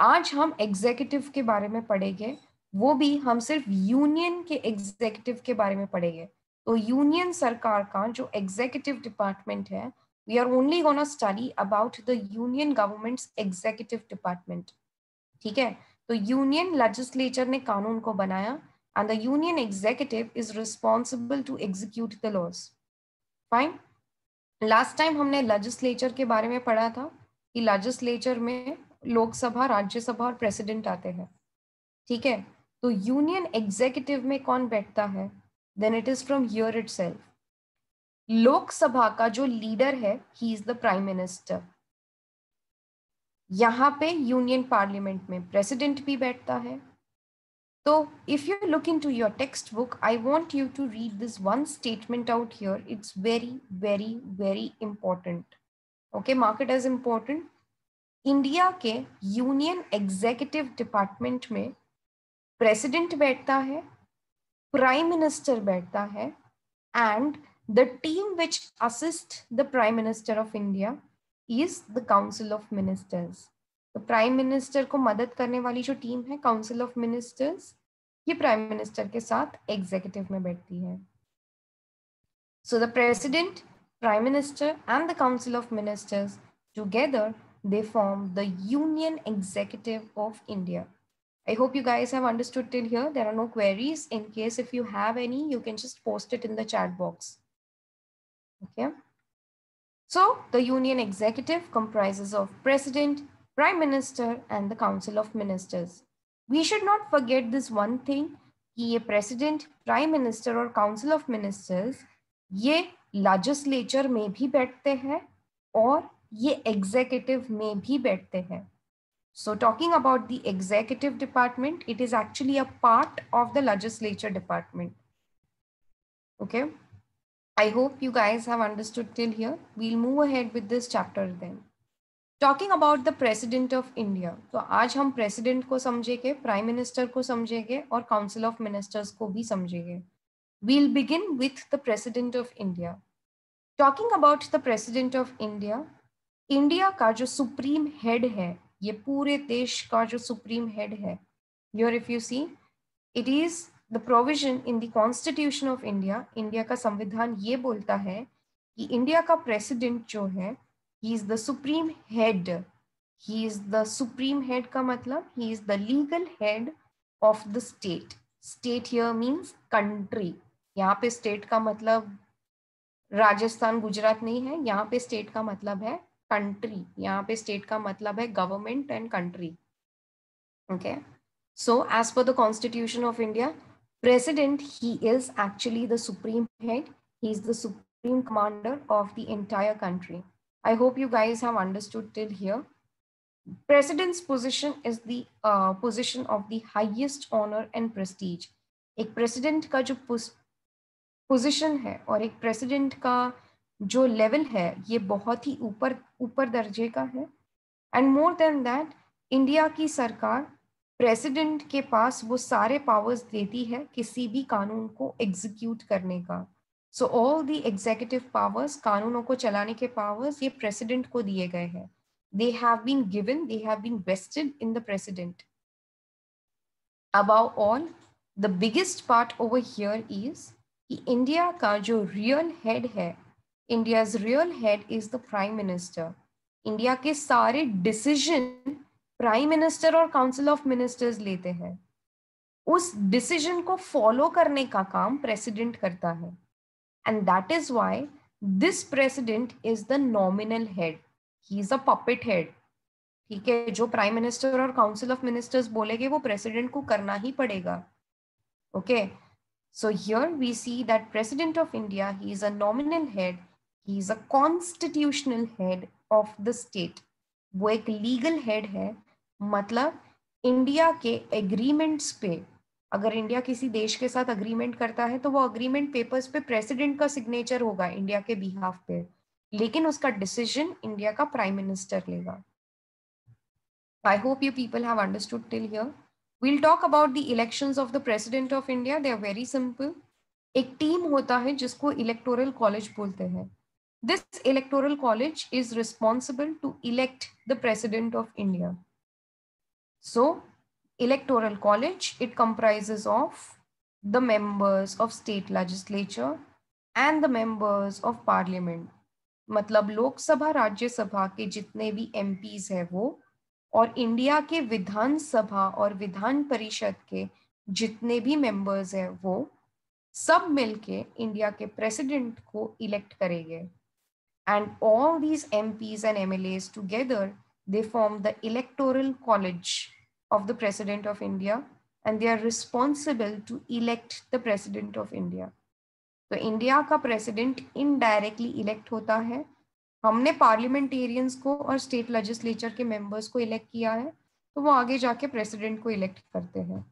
आज हम एग्जीक्यूटिव के बारे में पढ़ेंगे, वो भी हम सिर्फ यूनियन के एग्जीक्यूटिव के बारे में पढ़ेंगे. तो यूनियन सरकार का जो एग्जीक्यूटिव डिपार्टमेंट है, we are only gonna study about the union government's executive department. ठीक है. तो यूनियन लेजिस्लेचर ने कानून को बनाया and the union executive is responsible to execute the laws. Fine. Last time हमने लेजिस्लेचर के बारे में पढ़ा था कि लेजिस्लेचर में लोकसभा, राज्यसभा और प्रेसिडेंट आते हैं. ठीक है. तो यूनियन एग्जीक्यूटिव में कौन बैठता है? Then it is from here itself. Lok Sabha का जो लीडर है, he is the prime minister. यहाँ पे यूनियन पार्लियामेंट में प्रेसिडेंट भी बैठता है. तो if you look into your text book, I want you to read this one statement out here. It's very very very important. Okay, mark it as important. India के union executive department में president बैठता है, prime minister बैठता है, and the team which assist the prime minister of India is the Council of Ministers. तो prime minister को मदद करने वाली जो टीम है, काउंसिल ऑफ मिनिस्टर्स, ये प्राइम मिनिस्टर के साथ एग्जीक्यूटिव में बैठती है. So the president, prime minister and the council of ministers together they form the Union Executive of India. I hope you guys have understood till here. There are no queries. In case if you have any, you can just post it in the chat box. Okay. So the Union Executive comprises of President, Prime Minister and the Council of Ministers. We should not forget this one thing कि ये President, Prime Minister और Council of Ministers ये Legislature में भी बैठते हैं और ये Executive में भी बैठते हैं. So talking about the Executive Department, it is actually a part of the Legislature Department. Okay. I hope you guys have understood till here. We'll move ahead with this chapter then. Talking about the President of India. तो आज हम President को समझेंगे, Prime Minister को समझेंगे और Council of Ministers को भी समझेंगे. We'll begin with the President of India. Talking about the President of India, India का जो Supreme Head है, ये पूरे देश का जो Supreme Head है, here if you see, it is the provision in the Constitution of India. India का संविधान ये बोलता है कि इंडिया का प्रेसिडेंट जो है, he is the supreme head. He is the supreme head का मतलब he is the legal head of the state. State here means country. यहाँ पे state का मतलब राजस्थान, गुजरात नहीं है. यहाँ पे state का मतलब है country. यहाँ पे state का मतलब है government and country. Okay. So as per the Constitution of India, President, he is actually the supreme head. He is the supreme commander of the entire country. I hope you guys have understood till here. President's position is the position of the highest honor and prestige. एक president का जो position है और एक president का जो level है, ये बहुत ही ऊपर दर्जे का है. And more than that, India की सरकार प्रेसिडेंट के पास वो सारे पावर्स देती है किसी भी कानून को एग्जीक्यूट करने का. So all the executive powers, कानूनों को चलाने के पावर्स, ये प्रेसिडेंट को दिए गए हैं. They have been given, they have been vested in the president. Above all, the biggest part over here is कि इंडिया का जो रियल हेड है, India's real head is the prime minister. India के सारे डिसीजन प्राइम मिनिस्टर और council of ministers लेते हैं. उस डिसीजन को फॉलो करने का काम प्रेसिडेंट करता है. And that is why this president is the nominal head. He is a puppet head. ठीक है, जो प्राइम मिनिस्टर और काउंसिल ऑफ मिनिस्टर्स बोलेंगे वो प्रेसिडेंट को करना ही पड़ेगा. Okay, so here we see that President of India, he is a nominal head, he is a constitutional head of the state. वो एक लीगल हेड है, मतलब इंडिया के एग्रीमेंट्स पे, अगर इंडिया किसी देश के साथ अग्रीमेंट करता है तो वो अग्रीमेंट पेपर्स पे प्रेसिडेंट का सिग्नेचर होगा इंडिया के बिहाफ पे, लेकिन उसका डिसीजन इंडिया का प्राइम मिनिस्टर लेगा. I hope you people have understood till here. We'll talk about the elections of the President of India. They are very simple. एक टीम होता है जिसको इलेक्टोरल कॉलेज बोलते हैं. This electoral college is responsible to elect the President of India. So, electoral college, it comprises of the members of state legislature and the members of parliament. मतलब लोकसभा राज्यसभा के जितने भी MPs है वो, और इंडिया के विधानसभा और विधान परिषद के जितने भी मेंबर्स हैं वो सब मिलके इंडिया के प्रेसिडेंट को इलेक्ट करेंगे. And all these MPs and MLAs together they form the electoral college of the president of India and they are responsible to elect the president of India. तो India का president indirectly elect होता है. हमने parliamentarians को और state legislature के members को elect किया है, तो वो आगे जाके प्रेसिडेंट को इलेक्ट करते हैं.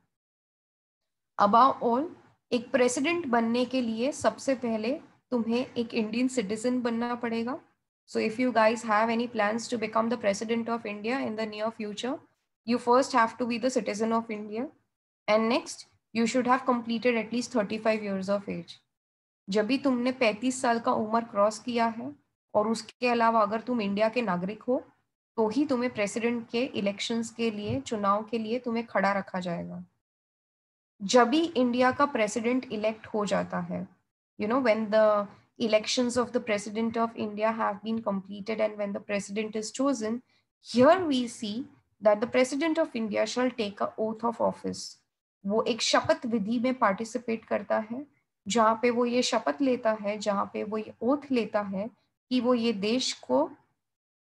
अबाव ऑल, एक प्रेसिडेंट बनने के लिए सबसे पहले तुम्हें एक इंडियन सिटीजन बनना पड़ेगा. So if you guys have any plans to become the president of India in the near future, you first have to be the citizen of India, and next you should have completed at least 35 years of age. जब भी तुमने 35 साल का उम्र cross किया है और उसके अलावा अगर तुम इंडिया के नागरिक हो तो ही तुम्हें प्रेसिडेंट के इलेक्शंस के लिए, चुनाव के लिए तुम्हें खड़ा रखा जाएगा. जब भी इंडिया का प्रेसिडेंट इलेक्ट हो जाता है, you know, when the elections of the president of India have been completed and when the president is chosen, here we see that the president of India shall take a oath of office. वो एक शपथ विधि में participate करता है जहाँ पे वो ये शपथ लेता है, जहाँ पे वो ये ओथ लेता है कि वो ये देश को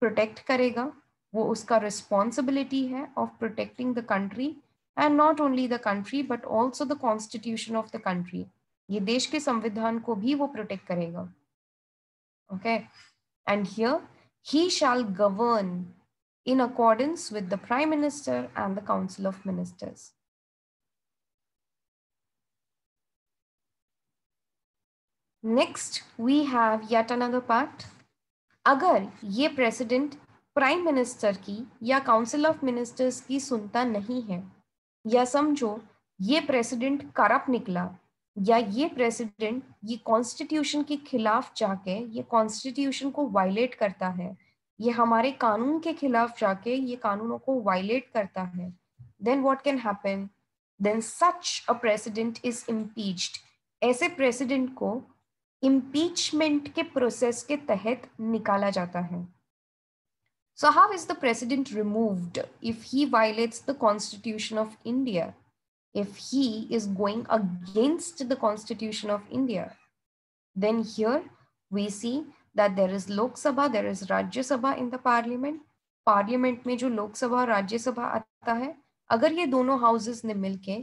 प्रोटेक्ट करेगा. वो उसका रिस्पॉन्सिबिलिटी है of protecting the country, and not only the country but also the constitution of the country. ये देश के संविधान को भी वो प्रोटेक्ट करेगा. Okay, and here he shall govern in accordance with the Prime Minister and the Council of Ministers. Next, we have yet another part. अगर ये प्रेसिडेंट प्राइम मिनिस्टर की या काउंसिल ऑफ मिनिस्टर्स की सुनता नहीं है, या समझो ये प्रेसिडेंट करप्ट निकला, या ये प्रेसिडेंट ये कॉन्स्टिट्यूशन के खिलाफ जाके ये कॉन्स्टिट्यूशन को वायलेट करता है, ये हमारे कानून के खिलाफ जाके ये कानूनों को वायलेट करता है, then what can happen? Then such a president is impeached. ऐसे प्रेसिडेंट को impeachment के प्रोसेस के तहत निकाला जाता है. So how is the president removed if he violates the Constitution of India? If he is going against the Constitution of India? Then here we see that there is Lok Sabha, there is Rajya Sabha in the parliament. Parliament में जो लोकसभा और राज्यसभा आता है, अगर ये दोनों houses ने मिलके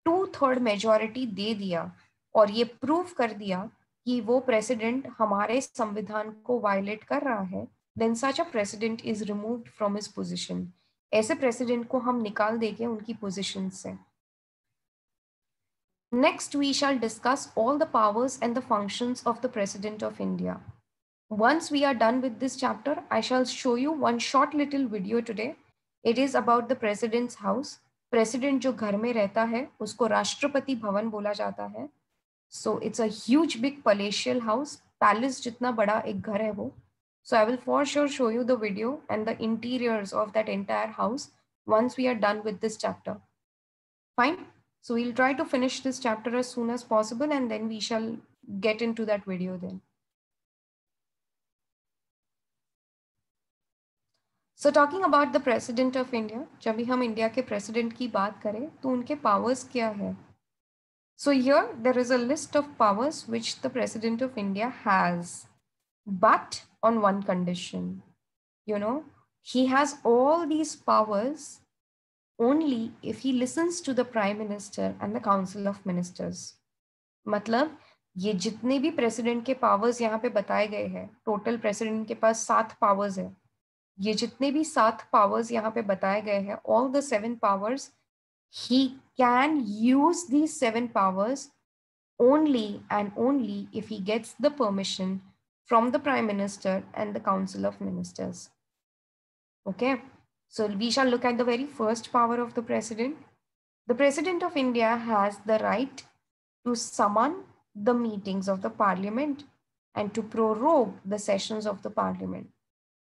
2/3 मेजॉरिटी दे दिया और ये प्रूव कर दिया कि वो प्रेसिडेंट हमारे संविधान को वायलेट कर रहा है, then such a president is removed from his position. ऐसे प्रेसिडेंट को हम निकाल देंगे उनकी पोजीशन से. Next, we shall discuss all the powers and the functions of the President of India. Once we are done with this chapter, I shall show you one short little video today. It is about the President's house. President जो घर में रहता है उसको राष्ट्रपति भवन बोला जाता है. So it's a huge big palatial house. Palace जितना बड़ा एक घर है वो. So I will for sure show you the video and the interiors of that entire house once we are done with this chapter. Fine. So we'll try to finish this chapter as soon as possible and then we shall get into that video then. So talking about the President of India, जब भी हम India के president की बात करें तो उनके powers क्या है? So here there is a list of powers which the President of India has, but on one condition. You know, he has all these powers only if he listens to the prime minister and the council of ministers. मतलब ये जितने भी president के powers यहाँ पे बताए गए हैं, टोटल प्रेसिडेंट के पास 7 पावर्स है, ये जितने भी 7 पावर्स यहाँ पे बताए गए हैं, all the 7 powers, he can use these 7 powers only and only if he gets the permission from the prime minister and the council of ministers. Okay, so we shall look at the very first power of the president. The president of India has the right to summon the meetings of the parliament and to prorogue the sessions of the parliament.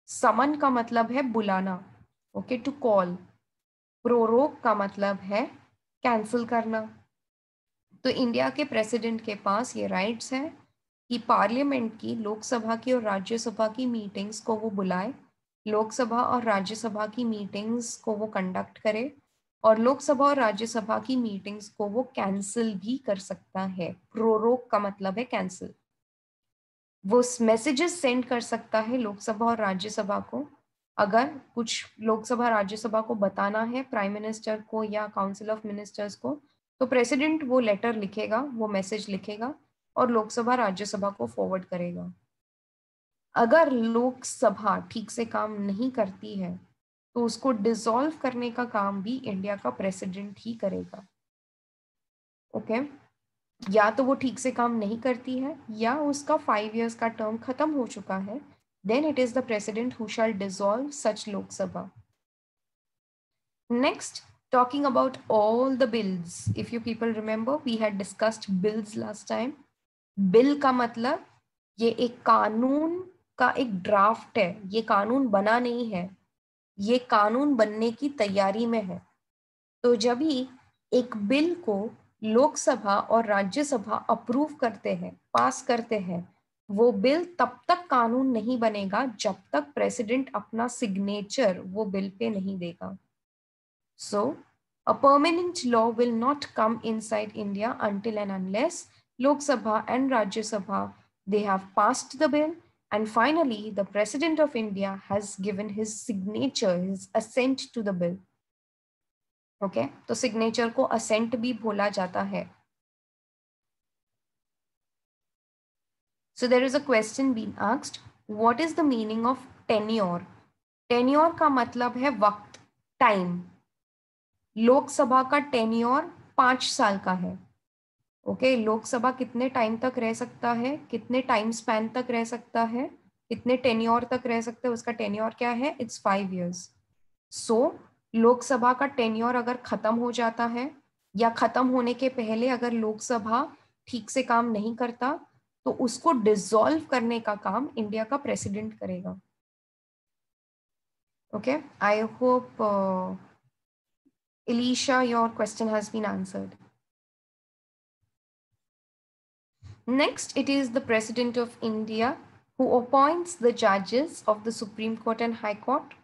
Summon का मतलब है बुलाना, okay, to call. Prorogue का मतलब है cancel करना. तो India के प्रेसिडेंट के पास ये राइट्स हैं कि पार्लियामेंट की, लोकसभा की और राज्यसभा की मीटिंग्स को वो बुलाए, लोकसभा और राज्यसभा की मीटिंग्स को वो कंडक्ट करे, और लोकसभा और राज्यसभा की मीटिंग्स को वो कैंसिल भी कर सकता है. प्रोरोग का मतलब है कैंसिल. वो मैसेजेस सेंड कर सकता है लोकसभा और राज्यसभा को. अगर कुछ लोकसभा राज्यसभा को बताना है प्राइम मिनिस्टर को या काउंसिल ऑफ मिनिस्टर्स को, तो प्रेसिडेंट वो लेटर लिखेगा, वो मैसेज लिखेगा और लोकसभा राज्यसभा को फॉरवर्ड करेगा. अगर लोकसभा ठीक से काम नहीं करती है तो उसको डिसॉल्व करने का काम भी इंडिया का प्रेसिडेंट ही करेगा. ओके, या तो वो ठीक से काम नहीं करती है या उसका 5 years का टर्म खत्म हो चुका है, then it is the president who shall dissolve such Lok Sabha. Next, talking about all the bills. If you people remember, we had discussed bills last time. Bill का मतलब ये एक कानून का एक ड्राफ्ट है, ये कानून बना नहीं है, ये कानून बनने की तैयारी में है. तो जब भी एक बिल को लोकसभा और राज्यसभा अप्रूव करते हैं, पास करते हैं, वो बिल तब तक कानून नहीं बनेगा जब तक प्रेसिडेंट अपना सिग्नेचर वो बिल पे नहीं देगा. So a permanent law will not come inside India until and unless Lok Sabha and Rajya Sabha they have passed the bill, and finally the President of India has given his signature, his assent to the bill. ओके, तो signature को assent भी बोला जाता है. So there is a question being asked, what is the meaning of tenure? Tenure का मतलब है वक्त, टाइम. लोकसभा का टेन्योर 5 साल का है. ओके, लोकसभा कितने टाइम तक रह सकता है, कितने टाइम स्पैन तक रह सकता है, कितने टेन्योर तक रह सकते हैं, उसका टेन्योर क्या है? It's 5 years. सो लोकसभा का टेन्योर अगर खत्म हो जाता है या खत्म होने के पहले अगर लोकसभा ठीक से काम नहीं करता तो उसको डिसॉल्व करने का काम इंडिया का प्रेसिडेंट करेगा. Okay, I hope Elisha, your question has been answered. Next, it is the President of India who appoints the judges of the Supreme Court and High Court.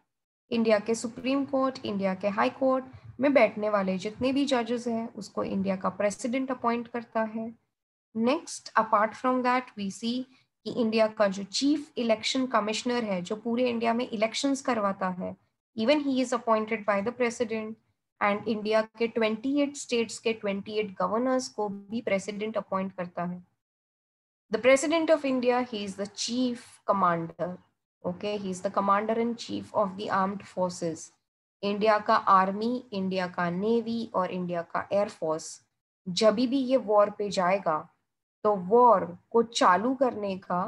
India के supreme court, India के high court में बैठने वाले जितने भी जजेस हैं उसको इंडिया का प्रेसिडेंट अपॉइंट करता है. Next, apart from that we see कि इंडिया का जो चीफ इलेक्शन कमिश्नर है, जो पूरे इंडिया में इलेक्शंस करवाता है, even he is appointed by the president. And India के 28 स्टेट्स के 28 गवर्नर्स को भी प्रेसिडेंट अपॉइंट करता है. The president of India, he is the chief commander. Okay, he is the commander in chief of the armed forces. India का army, India का navy और India का एयरफोर्स जब भी ये वॉर पे जाएगा तो वॉर को चालू करने का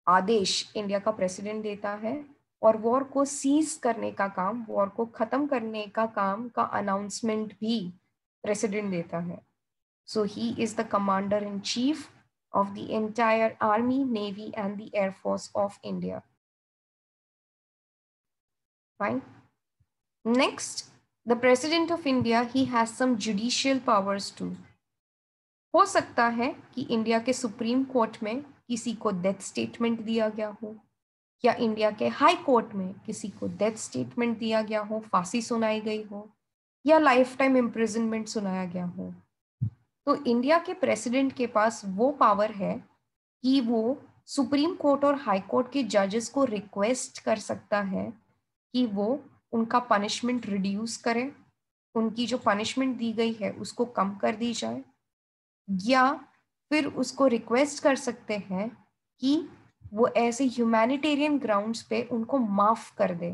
आदेश इंडिया का प्रेसिडेंट देता है और वॉर को सीज करने का काम, वॉर को खत्म करने का काम का अनाउंसमेंट भी प्रेसिडेंट देता है. So he is the commander in chief of the entire army, navy and the air force of India. Fine. Next, the President of India, he has some judicial powers too. हो सकता है कि India के supreme court में किसी को death statement दिया गया हो, या इंडिया के हाई कोर्ट में किसी को डेथ स्टेटमेंट दिया गया हो, फांसी सुनाई गई हो, या लाइफ टाइम इम्प्रिजनमेंट सुनाया गया हो. तो इंडिया के प्रेसिडेंट के पास वो पावर है कि वो सुप्रीम कोर्ट और हाई कोर्ट के जजेस को रिक्वेस्ट कर सकता है कि वो उनका पनिशमेंट रिड्यूस करें, उनकी जो पनिशमेंट दी गई है उसको कम कर दी जाए, या फिर उसको रिक्वेस्ट कर सकते हैं कि वो ऐसे ह्यूमैनिटेरियन ग्राउंड्स पे उनको माफ कर दे।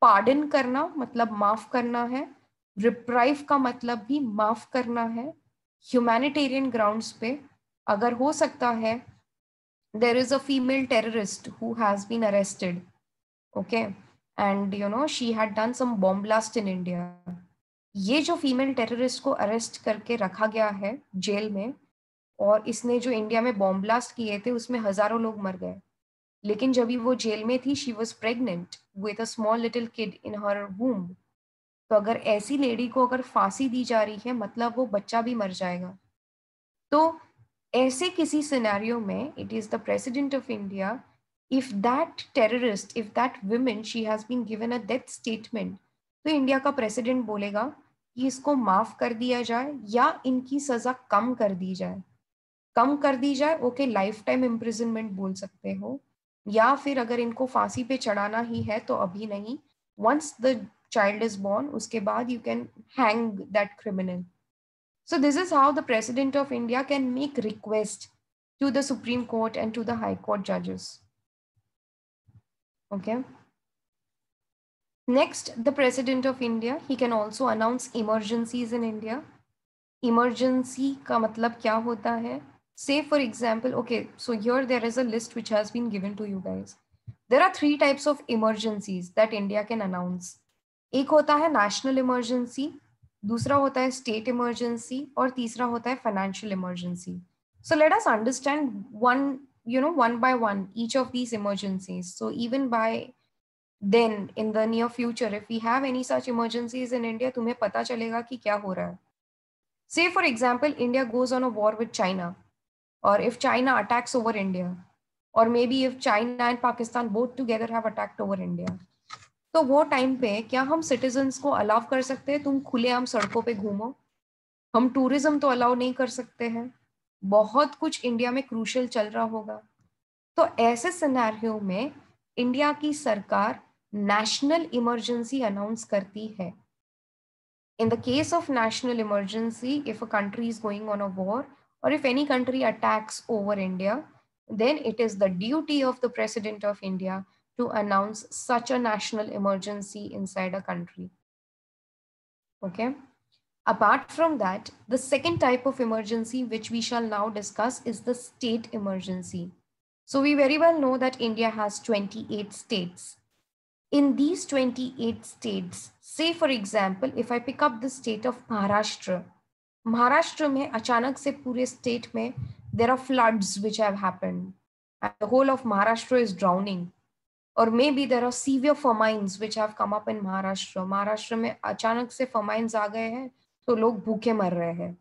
पार्डन करना मतलब माफ करना है, रिप्राइव का मतलब भी माफ करना है। ह्यूमैनिटेरियन ग्राउंड्स पे अगर हो सकता है, there is a female terrorist who has been arrested, okay, and she had done some bomb blast in India. ये जो फीमेल टेररिस्ट को अरेस्ट करके रखा गया है जेल में, और इसने जो इंडिया में बॉम्ब ब्लास्ट किए थे उसमें हजारों लोग मर गए, लेकिन जब वो जेल में थी she was pregnant with a small little kid in her womb. तो अगर ऐसी लेडी को अगर फांसी दी जा रही है मतलब वो बच्चा भी मर जाएगा। तो ऐसे किसी सिनेरियो में it is the president of India, if that terrorist, if that women she has been given a death statement, तो इंडिया का प्रेसिडेंट बोलेगा कि इसको माफ कर दिया जाए या इनकी सजा कम कर दी जाए। कम कर दी जाए, ओके, लाइफ टाइम इम्प्रिजनमेंट बोल सकते हो, या फिर अगर इनको फांसी पे चढ़ाना ही है तो अभी नहीं, once the child is born उसके बाद you can hang that criminal. So this is how the President of India can make request to the Supreme Court and to the High Court judges. Okay. Next, the President of India, he can also announce emergencies in India. Emergency का मतलब क्या होता है? Say for example, okay, so here there is a list which has been given to you guys. There are 3 types of emergencies that India can announce. एक होता है national emergency, दूसरा होता है state emergency, और तीसरा होता है financial emergency. So let us understand one by one each of these emergencies. So even by then in the near future, if we have any such emergencies in India, तुम्हें पता चलेगा कि क्या हो रहा है. Say for example, India goes on a war with China, or if China attacks over India, or maybe if China and Pakistan both together have attacked over India. तो वो टाइम पे क्या हम सिटीजन्स को अलाउ कर सकते हैं तुम खुलेआम सड़कों पे घूमो? हम टूरिज्म तो अलाउ नहीं कर सकते हैं, बहुत कुछ इंडिया में क्रूशल चल रहा होगा। तो ऐसे सिनेरियो में इंडिया की सरकार नेशनल इमरजेंसी अनाउंस करती है। In the case of national emergency, if a country is going on a war or if any country attacks over India, then it is the duty of the President of India to announce such a national emergency inside a country. Okay. Apart from that, the second type of emergency which we shall now discuss is the state emergency. So we very well know that India has 28 states. In these 28 states, say for example, if I pick up the state of Maharashtra, Maharashtra में अचानक से पूरे state में there are floods which have happened and the whole of Maharashtra is drowning, or maybe there are severe famines which have come up in Maharashtra. Maharashtra में अचानक से famines आ गए हैं तो लोग भूखे मर रहे हैं,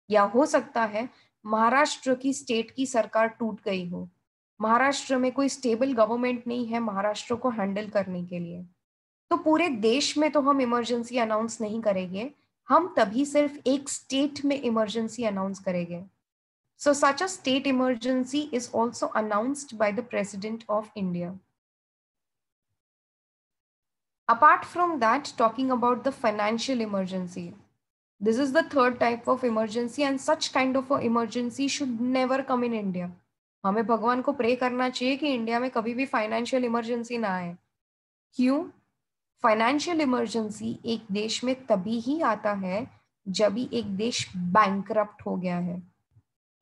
या हो सकता है महाराष्ट्र की स्टेट की सरकार टूट गई हो, महाराष्ट्र में कोई स्टेबल गवर्नमेंट नहीं है महाराष्ट्र को हैंडल करने के लिए। तो पूरे देश में तो हम इमरजेंसी अनाउंस नहीं करेंगे, हम तभी सिर्फ एक स्टेट में इमरजेंसी अनाउंस करेंगे। So such a state emergency is also announced by the president of India. Apart from that, talking about the financial emergency, this is the third type of emergency and such kind of a emergency should never come in India. हमें भगवान को pray करना चाहिए कि India में कभी भी financial emergency ना आए। क्यों? फाइनेंशियल इमरजेंसी एक देश में तभी ही आता है जब भी एक देश बैंकरप्ट हो गया है,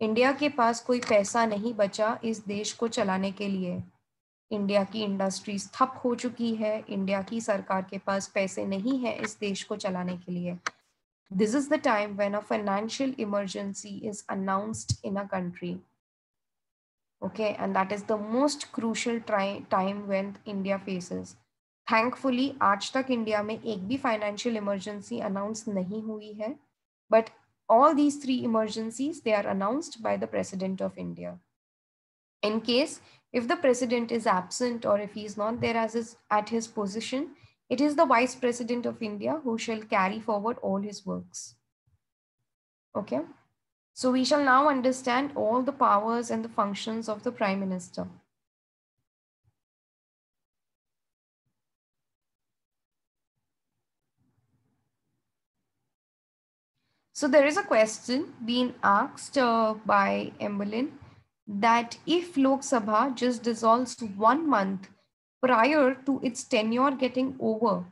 इंडिया के पास कोई पैसा नहीं बचा इस देश को चलाने के लिए, इंडिया की इंडस्ट्रीज ठप हो चुकी है, इंडिया की सरकार के पास पैसे नहीं है इस देश को चलाने के लिए। This is the time when a financial emergency is announced in a country. Okay, and that is the most crucial time when India faces. Thankfully, आज तक इंडिया में एक भी financial emergency announced नहीं हुई है, but all these 3 emergencies, they are announced by the President of India. In case if the president is absent or if he is not there at his position, it is the vice president of India who shall carry forward all his works. Okay, so we shall now understand all the powers and the functions of the prime minister. So there is a question being asked by Emmeline that if Lok Sabha just dissolves 1 month prior to its tenure getting over,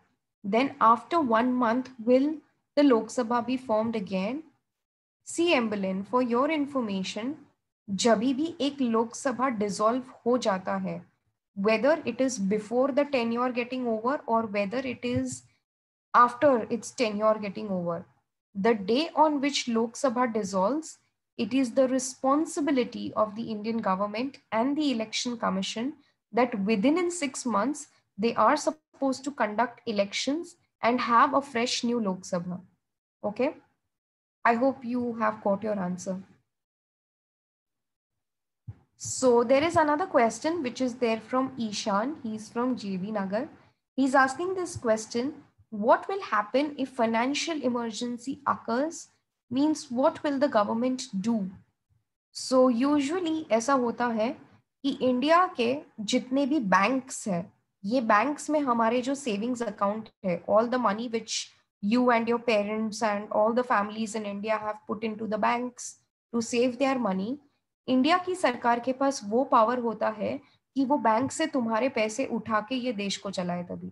then after 1 month will the Lok Sabha be formed again? See Emmeline, for your information, जभी भी एक Lok Sabha dissolve हो जाता है, whether it is before the tenure getting over or whether it is after its tenure getting over, the day on which Lok Sabha dissolves, it is the responsibility of the Indian government and the Election Commission that within in 6 months they are supposed to conduct elections and have a fresh new Lok Sabha. Okay, I hope you have got your answer. So there is another question which is there from Ishan. He's from JB Nagar. He's asking this question: what will happen if financial emergency occurs? Means what will the government do? So usually ऐसा होता है कि India के जितने भी banks हैं, ये banks में हमारे जो सेविंग्स अकाउंट है, all the money which you and your parents and all the families in India have put into the banks to save their money, India की सरकार के पास वो पावर होता है कि वो बैंक से तुम्हारे पैसे उठा के ये देश को चलाए तभी.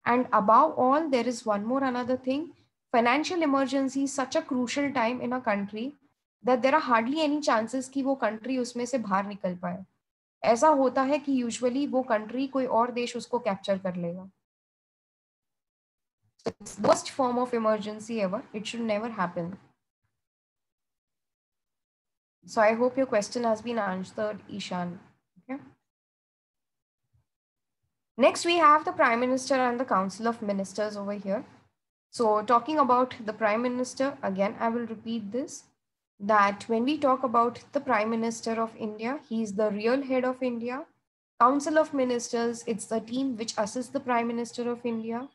And above all, there is one more another thing. Financial emergency is such a crucial time in a country that there are hardly any chances कि वो country उसमें से बाहर निकल पाए. ऐसा होता है कि usually वो country कोई और देश उसको capture कर लेगा. It's the worst form of emergency ever. It should never happen. So I hope your question has been answered, Ishan. Okay. Next, we have the Prime Minister and the Council of Ministers over here. So talking about the Prime Minister, again, I will repeat this, that when we talk about the Prime Minister of India, he is the real head of India. Council of Ministers, it's the team which assists the Prime Minister of India.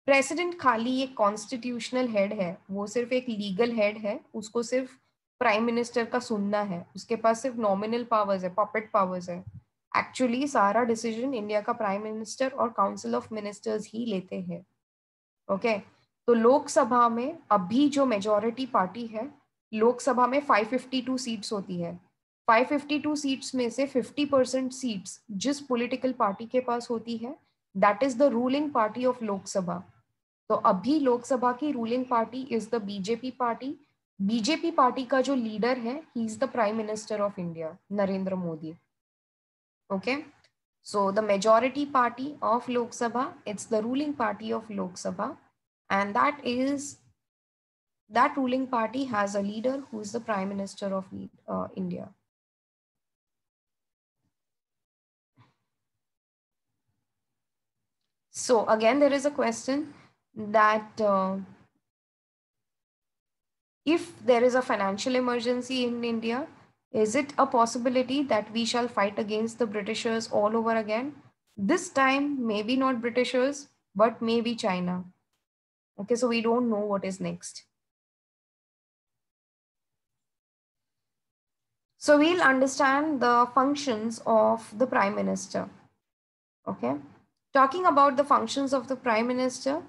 President खाली एक constitutional head है, वो सिर्फ एक legal head है, उसको सिर्फ Prime Minister का सुनना है, उसके पास सिर्फ nominal powers है, puppet powers है. Actually सारा decision इंडिया का Prime Minister और Council of Ministers ही लेते हैं. Okay? तो लोकसभा में अभी जो मेजॉरिटी पार्टी है, लोकसभा में 552 सीट्स होती है. 552 सीट्स में से 50% सीट्स जिस पॉलिटिकल पार्टी के पास होती है, that is the ruling party of Lok Sabha. तो अभी लोकसभा की ruling party is the BJP party. BJP party का जो लीडर है, he is the prime minister of India, Narendra Modi. Okay, so the majority party of Lok Sabha, it's the ruling party of Lok Sabha, and that ruling party has a leader who is the Prime Minister of India. So again, there is a question that if there is a financial emergency in India, is it a possibility that we shall fight against the Britishers all over again? This time, maybe not Britishers, but maybe China. Okay, so we don't know what is next. So we'll understand the functions of the Prime Minister. Okay, talking about the functions of the Prime Minister,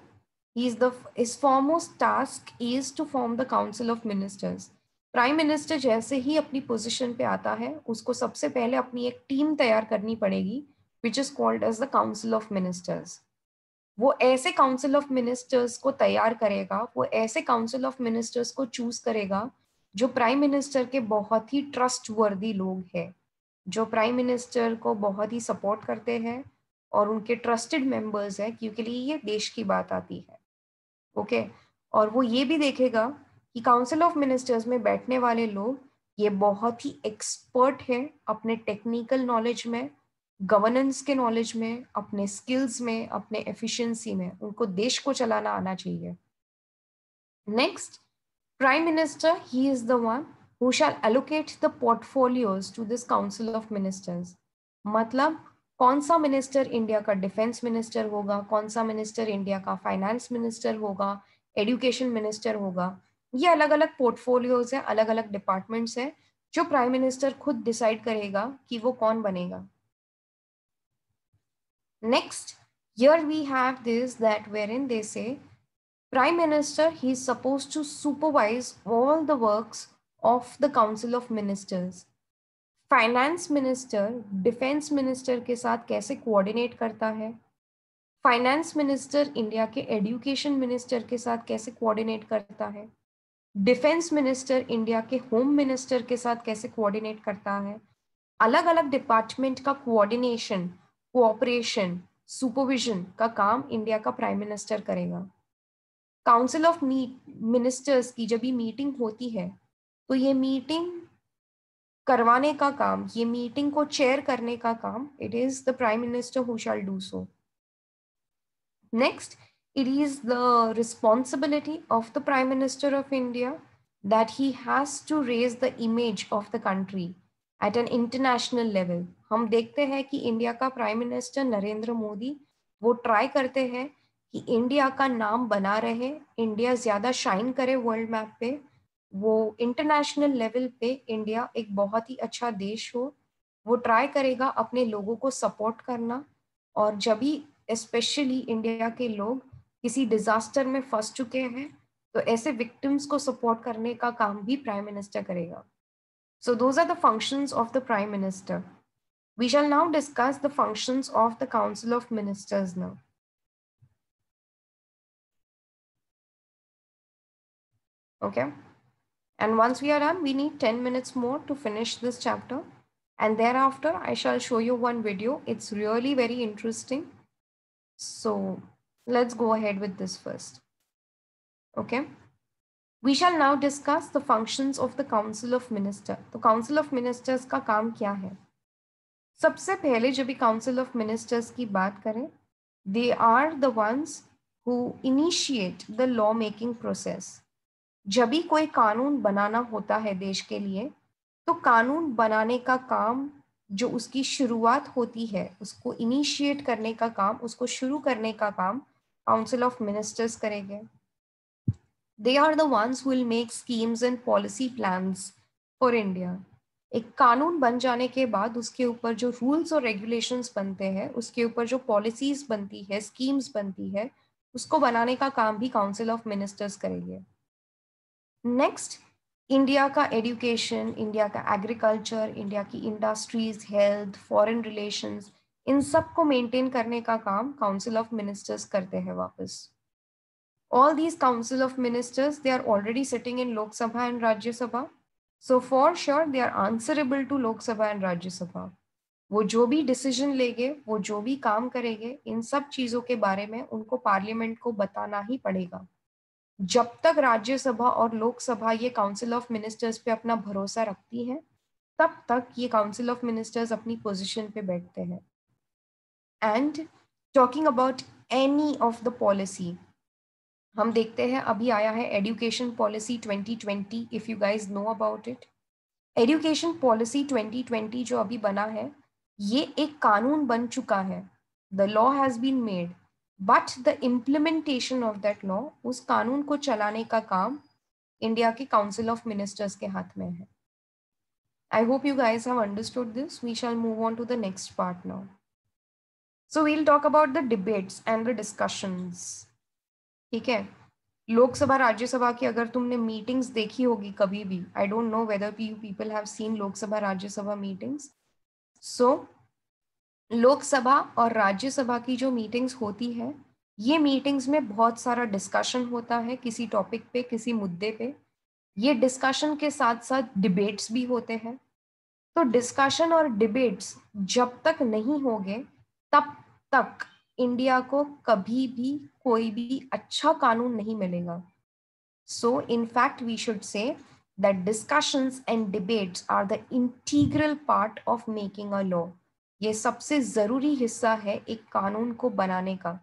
his foremost task is to form the Council of Ministers. Prime minister जैसे ही अपनी position पे आता है, उसको सबसे पहले अपनी एक टीम तैयार करनी पड़ेगी, which is called as the council of ministers. वो ऐसे काउंसिल ऑफ मिनिस्टर्स को तैयार करेगा, वो ऐसे काउंसिल ऑफ मिनिस्टर्स को चूज करेगा जो प्राइम मिनिस्टर के बहुत ही ट्रस्ट वर्दी लोग हैं, जो प्राइम मिनिस्टर को बहुत ही सपोर्ट करते हैं और उनके ट्रस्टेड मेंबर्स हैं, क्योंकि ये देश की बात आती है. ओके, और वो ये भी देखेगा कि काउंसिल ऑफ मिनिस्टर्स में बैठने वाले लोग ये बहुत ही एक्सपर्ट हैं अपने टेक्निकल नॉलेज में, गवर्नेंस के नॉलेज में, अपने स्किल्स में, अपने एफिशिएंसी में. उनको देश को चलाना आना चाहिए. Next, prime minister, he is the one who shall allocate the portfolios to this council of ministers. मतलब कौन सा मिनिस्टर इंडिया का डिफेंस मिनिस्टर होगा, कौन सा मिनिस्टर इंडिया का फाइनेंस मिनिस्टर होगा, एजुकेशन मिनिस्टर होगा. ये अलग अलग पोर्टफोलियोज है, अलग अलग डिपार्टमेंट्स है, जो प्राइम मिनिस्टर खुद डिसाइड करेगा कि वो कौन बनेगा. Next, here we have this that wherein they say Prime Minister, he is supposed to supervise all the works of the Council of Ministers. Finance minister defence minister के साथ कैसे coordinate करता है, फाइनेंस मिनिस्टर इंडिया के education minister के साथ कैसे coordinate करता है, डिफेंस मिनिस्टर इंडिया के होम मिनिस्टर के साथ कैसे कोऑर्डिनेट करता है, अलग अलग डिपार्टमेंट का कोऑर्डिनेशन, कोऑपरेशन, सुपरविजन का काम इंडिया का प्राइम मिनिस्टर करेगा। काउंसिल ऑफ मिनिस्टर्स की जब भी मीटिंग होती है तो ये मीटिंग करवाने का काम, ये मीटिंग को चेयर करने का काम, it is the prime minister who shall do so. Next, it is the responsibility of the Prime Minister of India that he has to raise the image of the country at an international level. हम देखते हैं कि India का prime minister Narendra Modi वो try करते हैं कि India का नाम बना रहे, इंडिया ज़्यादा शाइन करे वर्ल्ड मैप पे, वो इंटरनेशनल लेवल पे इंडिया एक बहुत ही अच्छा देश हो। वो ट्राई करेगा अपने लोगों को सपोर्ट करना, और जब भी स्पेशली इंडिया के लोग किसी डिजास्टर में फंस चुके हैं तो ऐसे विक्टिम्स को सपोर्ट करने का काम भी प्राइम मिनिस्टर करेगा। So those are the functions of the prime minister. We shall now discuss the functions of the council of ministers now. Okay, and once we are done, we need 10 minutes more to finish this chapter, and thereafter I shall show you one video. It's really very interesting, so let's go ahead with this first. Okay, we shall now discuss the functions of the Council of Ministers. तो Council of Ministers का काम क्या है? सबसे पहले जब भी Council of Ministers की बात करें, they are the ones who initiate the law making process. जब भी कोई कानून बनाना होता है देश के लिए, तो कानून बनाने का काम, जो उसकी शुरुआत होती है, उसको इनिशिएट करने का काम, उसको शुरू करने का काम काउंसिल ऑफ मिनिस्टर्स करेंगे। They are the ones who will make schemes and policy plans for India. एक कानून बन जाने के बाद उसके ऊपर जो रूल्स और रेगुलेशंस बनते हैं, उसके ऊपर जो पॉलिसीज बनती है, स्कीम्स बनती है, उसको बनाने का काम भी काउंसिल ऑफ मिनिस्टर्स करेंगे। नेक्स्ट, इंडिया का एजुकेशन, इंडिया का एग्रीकल्चर, इंडिया की इंडस्ट्रीज, हेल्थ, फॉरेन रिलेशंस, इन सब को मेंटेन करने का काम काउंसिल ऑफ मिनिस्टर्स करते हैं वापस। All these council of ministers, they are already sitting in Lok Sabha and Rajya Sabha. So for sure, they are answerable to Lok Sabha and Rajya Sabha. वो जो भी decision लेंगे, वो जो भी काम करेंगे, इन सब चीज़ों के बारे में उनको पार्लियामेंट को बताना ही पड़ेगा। जब तक राज्यसभा और लोकसभा ये काउंसिल ऑफ मिनिस्टर्स पे अपना भरोसा रखती हैं, तब तक ये काउंसिल ऑफ मिनिस्टर्स अपनी पोजीशन पे बैठते हैं। And talking about any of the policy, हम देखते हैं अभी आया है education policy 2020, if you guys know about it. Education policy 2020 जो अभी बना है, ये एक कानून बन चुका है। The law has been made, but the implementation of that law, उस कानून को चलाने का काम इंडिया के काउंसिल ऑफ मिनिस्टर्स के हाथ में है। I hope you guys have understood this. We shall move on to the next part now. So we'll talk about the debates and the discussions. ठीक है, लोकसभा राज्यसभा की अगर तुमने मीटिंग्स देखी होगी कभी भी, I don't know whether you people have seen Lok Sabha Rajya Sabha meetings. So Lok Sabha और राज्यसभा की जो मीटिंग्स होती है, ये मीटिंग्स में बहुत सारा डिस्कशन होता है किसी टॉपिक पे, किसी मुद्दे पे। ये डिस्कशन के साथ साथ डिबेट्स भी होते हैं। तो डिस्कशन और डिबेट्स जब तक नहीं होंगे, तब तक इंडिया को कभी भी कोई भी अच्छा कानून नहीं मिलेगा। So, in fact, we should say that discussions and debates are the integral part of making a law. ये सबसे जरूरी हिस्सा है एक कानून को बनाने का।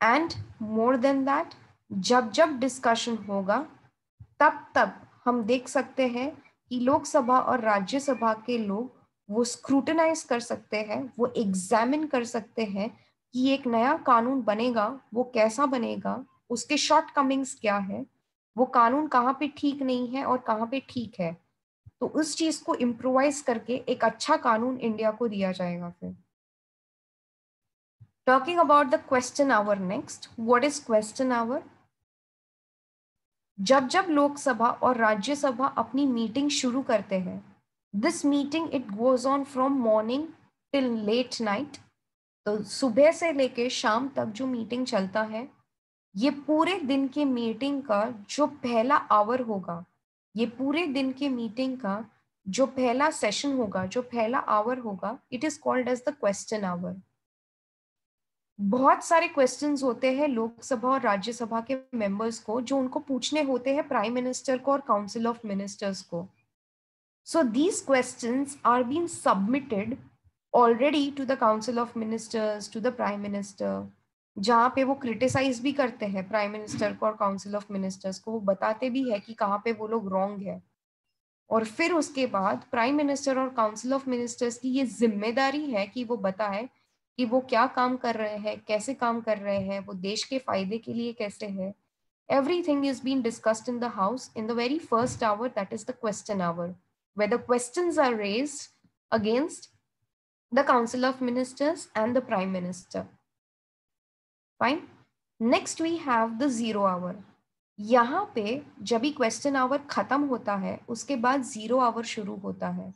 And more than that, जब जब डिस्कशन होगा, तब तब हम देख सकते हैं कि लोकसभा और राज्यसभा के लोग वो स्क्रूटनाइज कर सकते हैं, वो एग्जामिन कर सकते हैं कि एक नया कानून बनेगा, वो कैसा बनेगा, उसके शॉर्ट कमिंग्स क्या है, वो कानून कहाँ पे ठीक नहीं है और कहाँ पे ठीक है। तो उस चीज को इम्प्रोवाइज करके एक अच्छा कानून इंडिया को दिया जाएगा। फिर Talking about the question hour next. What is question hour? जब जब लोकसभा और राज्यसभा अपनी मीटिंग शुरू करते हैं, this meeting it goes on from morning till late night. तो सुबह से लेके शाम तक जो मीटिंग चलता है, ये पूरे दिन की मीटिंग का जो पहला आवर होगा, ये पूरे दिन की मीटिंग का जो पहला सेशन होगा, जो पहला आवर होगा, it is called as the question hour. बहुत सारे क्वेश्चंस होते हैं लोकसभा और राज्यसभा के मेंबर्स को, जो उनको पूछने होते हैं प्राइम मिनिस्टर को और काउंसिल ऑफ मिनिस्टर्स को. So these questions are been submitted already to the council of ministers, to the prime minister, जहाँ पे वो क्रिटिसाइज भी करते हैं प्राइम मिनिस्टर को और काउंसिल ऑफ मिनिस्टर्स को. वो बताते भी है कि कहाँ पे वो लोग रॉन्ग है. और फिर उसके बाद प्राइम मिनिस्टर और काउंसिल ऑफ मिनिस्टर्स की ये जिम्मेदारी है कि वो बताए कि वो क्या काम कर रहे हैं, कैसे काम कर रहे हैं, वो देश के फायदे के लिए कैसे है. Everything is being discussed in the House in the very first hour, that is the question hour, where the questions are raised against the Council of Ministers and the Prime Minister. Fine. Next we have the zero hour. यहाँ पे जब भी question our खत्म होता है, उसके बाद zero hour शुरू होता है.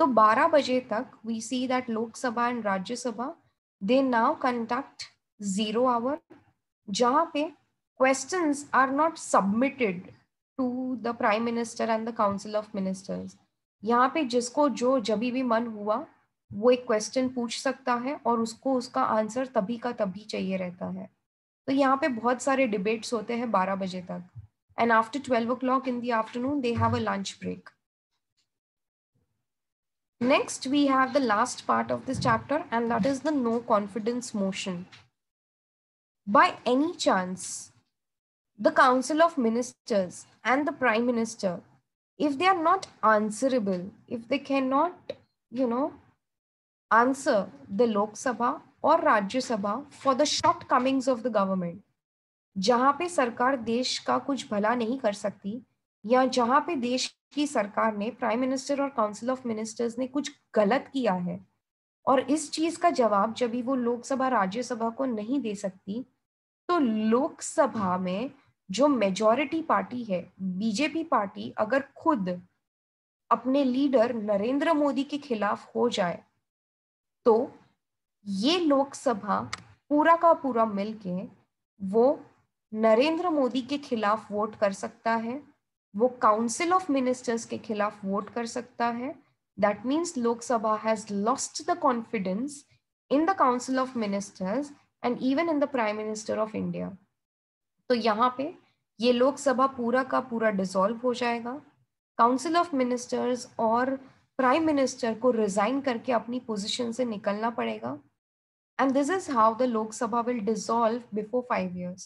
तो 12 बजे तक we see that Lok Sabha and Rajya Sabha they now conduct zero hour, जहाँ पे questions are not submitted to the prime minister and the council of ministers. यहाँ पे जिसको जो जब भी मन हुआ वो एक क्वेश्चन पूछ सकता है और उसको उसका आंसर तभी का तभी चाहिए रहता है. तो यहाँ पे बहुत सारे डिबेट्स होते हैं 12 बजे तक. And after 12 o'clock in the afternoon they have a lunch break. Next we have the last part of this chapter, and that is the no confidence motion. By any chance the council of ministers and the prime minister, if they are not answerable, if they cannot, answer the Lok Sabha or Rajya Sabha for the shortcomings of the government, जहाँ पे सरकार देश का कुछ भला नहीं कर सकती, या जहाँ पे देश की सरकार ने, प्राइम मिनिस्टर और काउंसिल ऑफ मिनिस्टर्स ने कुछ गलत किया है, और इस चीज का जवाब जब भी वो लोकसभा राज्यसभा को नहीं दे सकती, तो लोकसभा में जो मेजॉरिटी पार्टी है, बीजेपी पार्टी, अगर खुद अपने लीडर नरेंद्र मोदी के खिलाफ हो जाए, तो ये लोकसभा पूरा का पूरा मिलके वो नरेंद्र मोदी के खिलाफ वोट कर सकता है, वो काउंसिल ऑफ मिनिस्टर्स के खिलाफ वोट कर सकता है. That means Lok Sabha has lost the confidence in the council of ministers and even in the prime minister of India. तो यहाँ पे ये लोकसभा पूरा का पूरा डिसॉल्व हो जाएगा. काउंसिल ऑफ मिनिस्टर्स और प्राइम मिनिस्टर को रिजाइन करके अपनी पोजीशन से निकलना पड़ेगा. And this is how the Lok Sabha will dissolve before 5 years.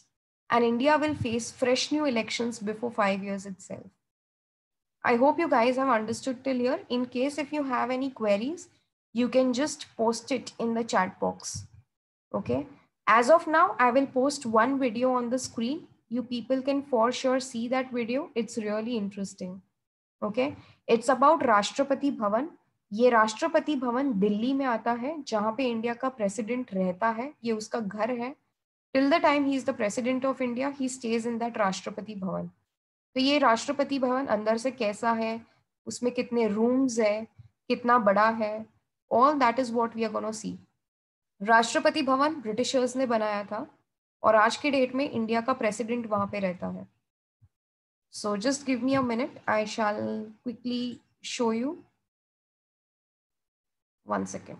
And India will face fresh new elections before 5 years itself. I hope you guys have understood till here. In case if you have any queries, you can just post it in the chat box. Okay. As of now, I will post one video on the screen. You people can for sure see that video. It's really interesting. Okay. It's about Rashtrapati Bhavan. ये राष्ट्रपति भवन दिल्ली में आता है, जहाँ पे India का president रहता है. ये उसका घर है. Till the time he is the president of India, he stage in that Rashtrapati Bhavan. तो ये राष्ट्रपति भवन अंदर से कैसा है, उसमें कितने रूम्स है, कितना बड़ा है, all that is what we are gonna see. Rashtrapati Bhavan Britishers ने बनाया था, और आज के डेट में इंडिया का प्रेसिडेंट वहां पे रहता है. So just give me a minute. I shall quickly show you. 1 second.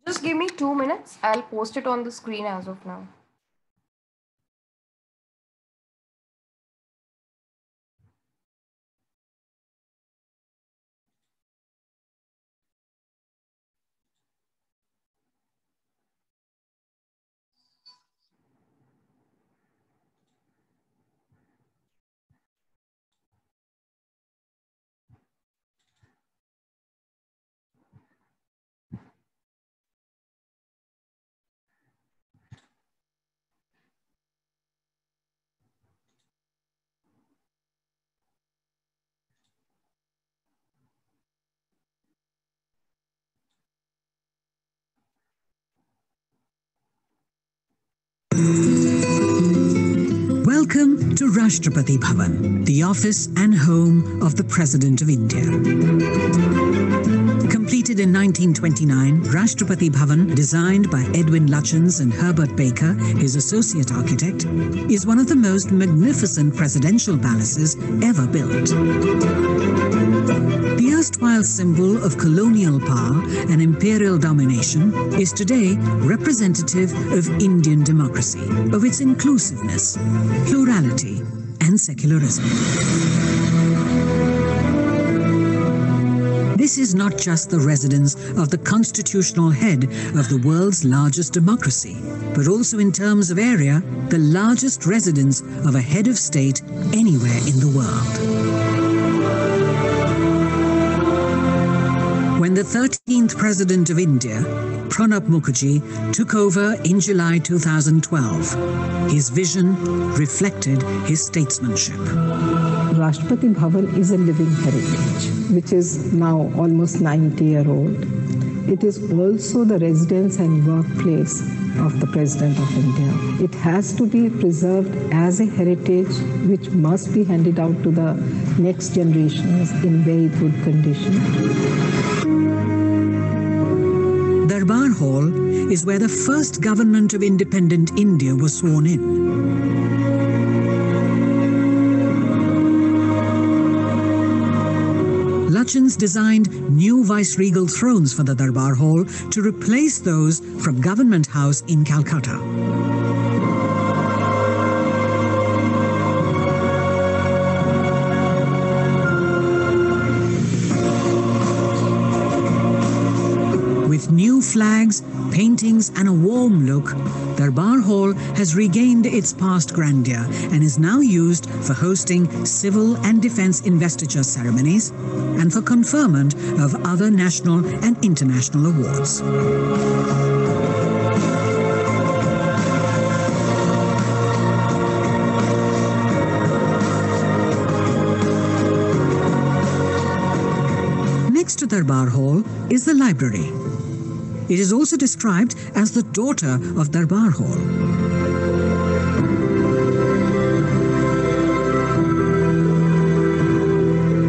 Just give me 2 minutes. I'll post it on the screen as of now. Welcome to Rashtrapati Bhavan, the office and home of the President of India. Completed in 1929, Rashtrapati Bhavan, designed by Edwin Lutyens and Herbert Baker, his associate architect, is one of the most magnificent presidential palaces ever built. The erstwhile symbol of colonial power and imperial domination is today representative of Indian democracy, of its inclusiveness, plurality, and secularism. This is not just the residence of the constitutional head of the world's largest democracy, but also in terms of area, the largest residence of a head of state anywhere in the world. When the 13th President of India, Pranab Mukherjee, took over in July 2012, his vision reflected his statesmanship. Rashtrapati Bhavan is a living heritage, which is now almost 90-year-old. It is also the residence and workplace of the President of India. It has to be preserved as a heritage which must be handed out to the next generations in very good condition. Darbar Hall is where the first government of independent India was sworn in. Lutyens designed new viceregal thrones for the Darbar Hall to replace those from Government House in Calcutta. With new flags, paintings and a warm look, Darbar Hall has regained its past grandeur and is now used for hosting civil and defense investiture ceremonies and for conferment of other national and international awards. Next to Darbar Hall is the library. It is also described as the daughter of Darbar Hall.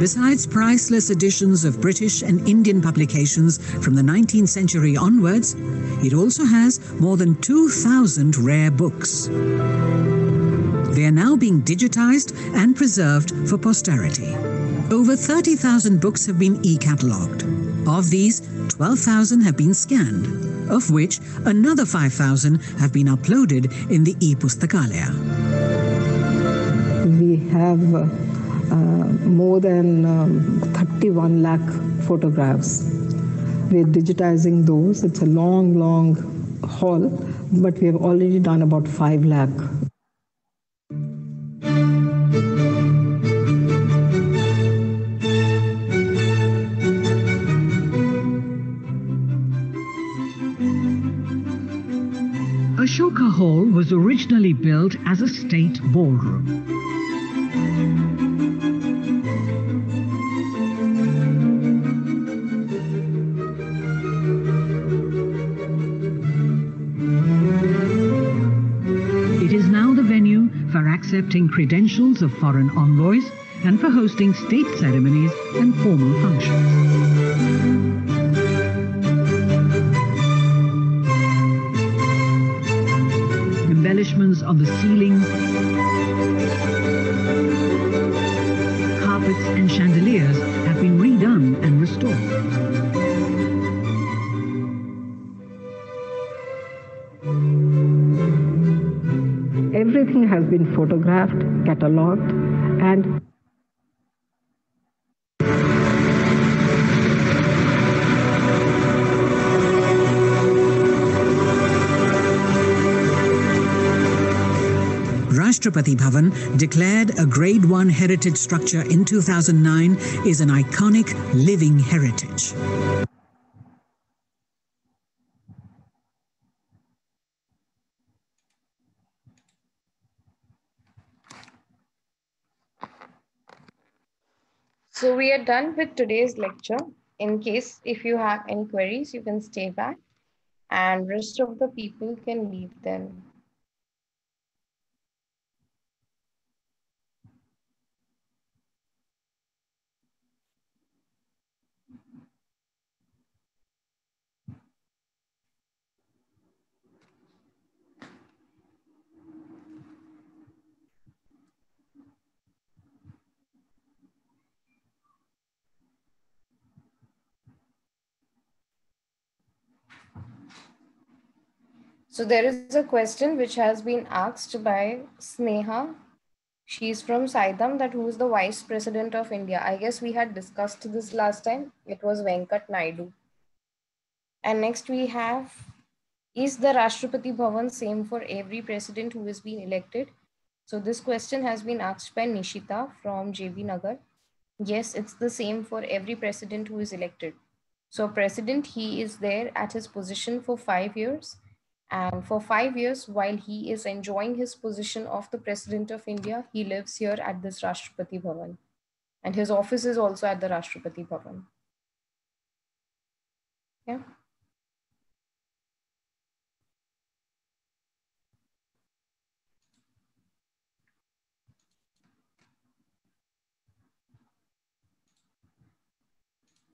Besides priceless editions of British and Indian publications from the 19th century onwards, it also has more than 2,000 rare books. They are now being digitized and preserved for posterity. Over 30,000 books have been e-catalogued. Of these, 12,000 have been scanned, of which another 5,000 have been uploaded in the e-Pustakalaya. We have more than 31 lakh photographs. We're digitizing those. It's a long, long haul, but we have already done about 5 lakh. Ashoka Hall was originally built as a state ballroom. It is now the venue for accepting credentials of foreign envoys and for hosting state ceremonies and formal functions. Embellishments on the ceiling, carpets and chandeliers have been redone and restored. everything has been photographed, catalogued, and Rashtrapati Bhavan, declared a Grade 1 heritage structure in 2009, is an iconic living heritage. So we are done with today's lecture. In case if you have any queries, you can stay back and rest of the people can leave them. So there is a question which has been asked by Sneha. She's from Saidam, that who is the Vice President of India. I guess we had discussed this last time. It was Venkat Naidu. And next we have, is the Rashtrapati Bhavan same for every president who has been elected? So this question has been asked by Nishita from JB Nagar. Yes, it's the same for every president who is elected. So president, he is there at his position for 5 years. And for 5 years, while he is enjoying his position of the President of India, he lives here at this Rashtrapati Bhavan. And his office is also at the Rashtrapati Bhavan. Yeah.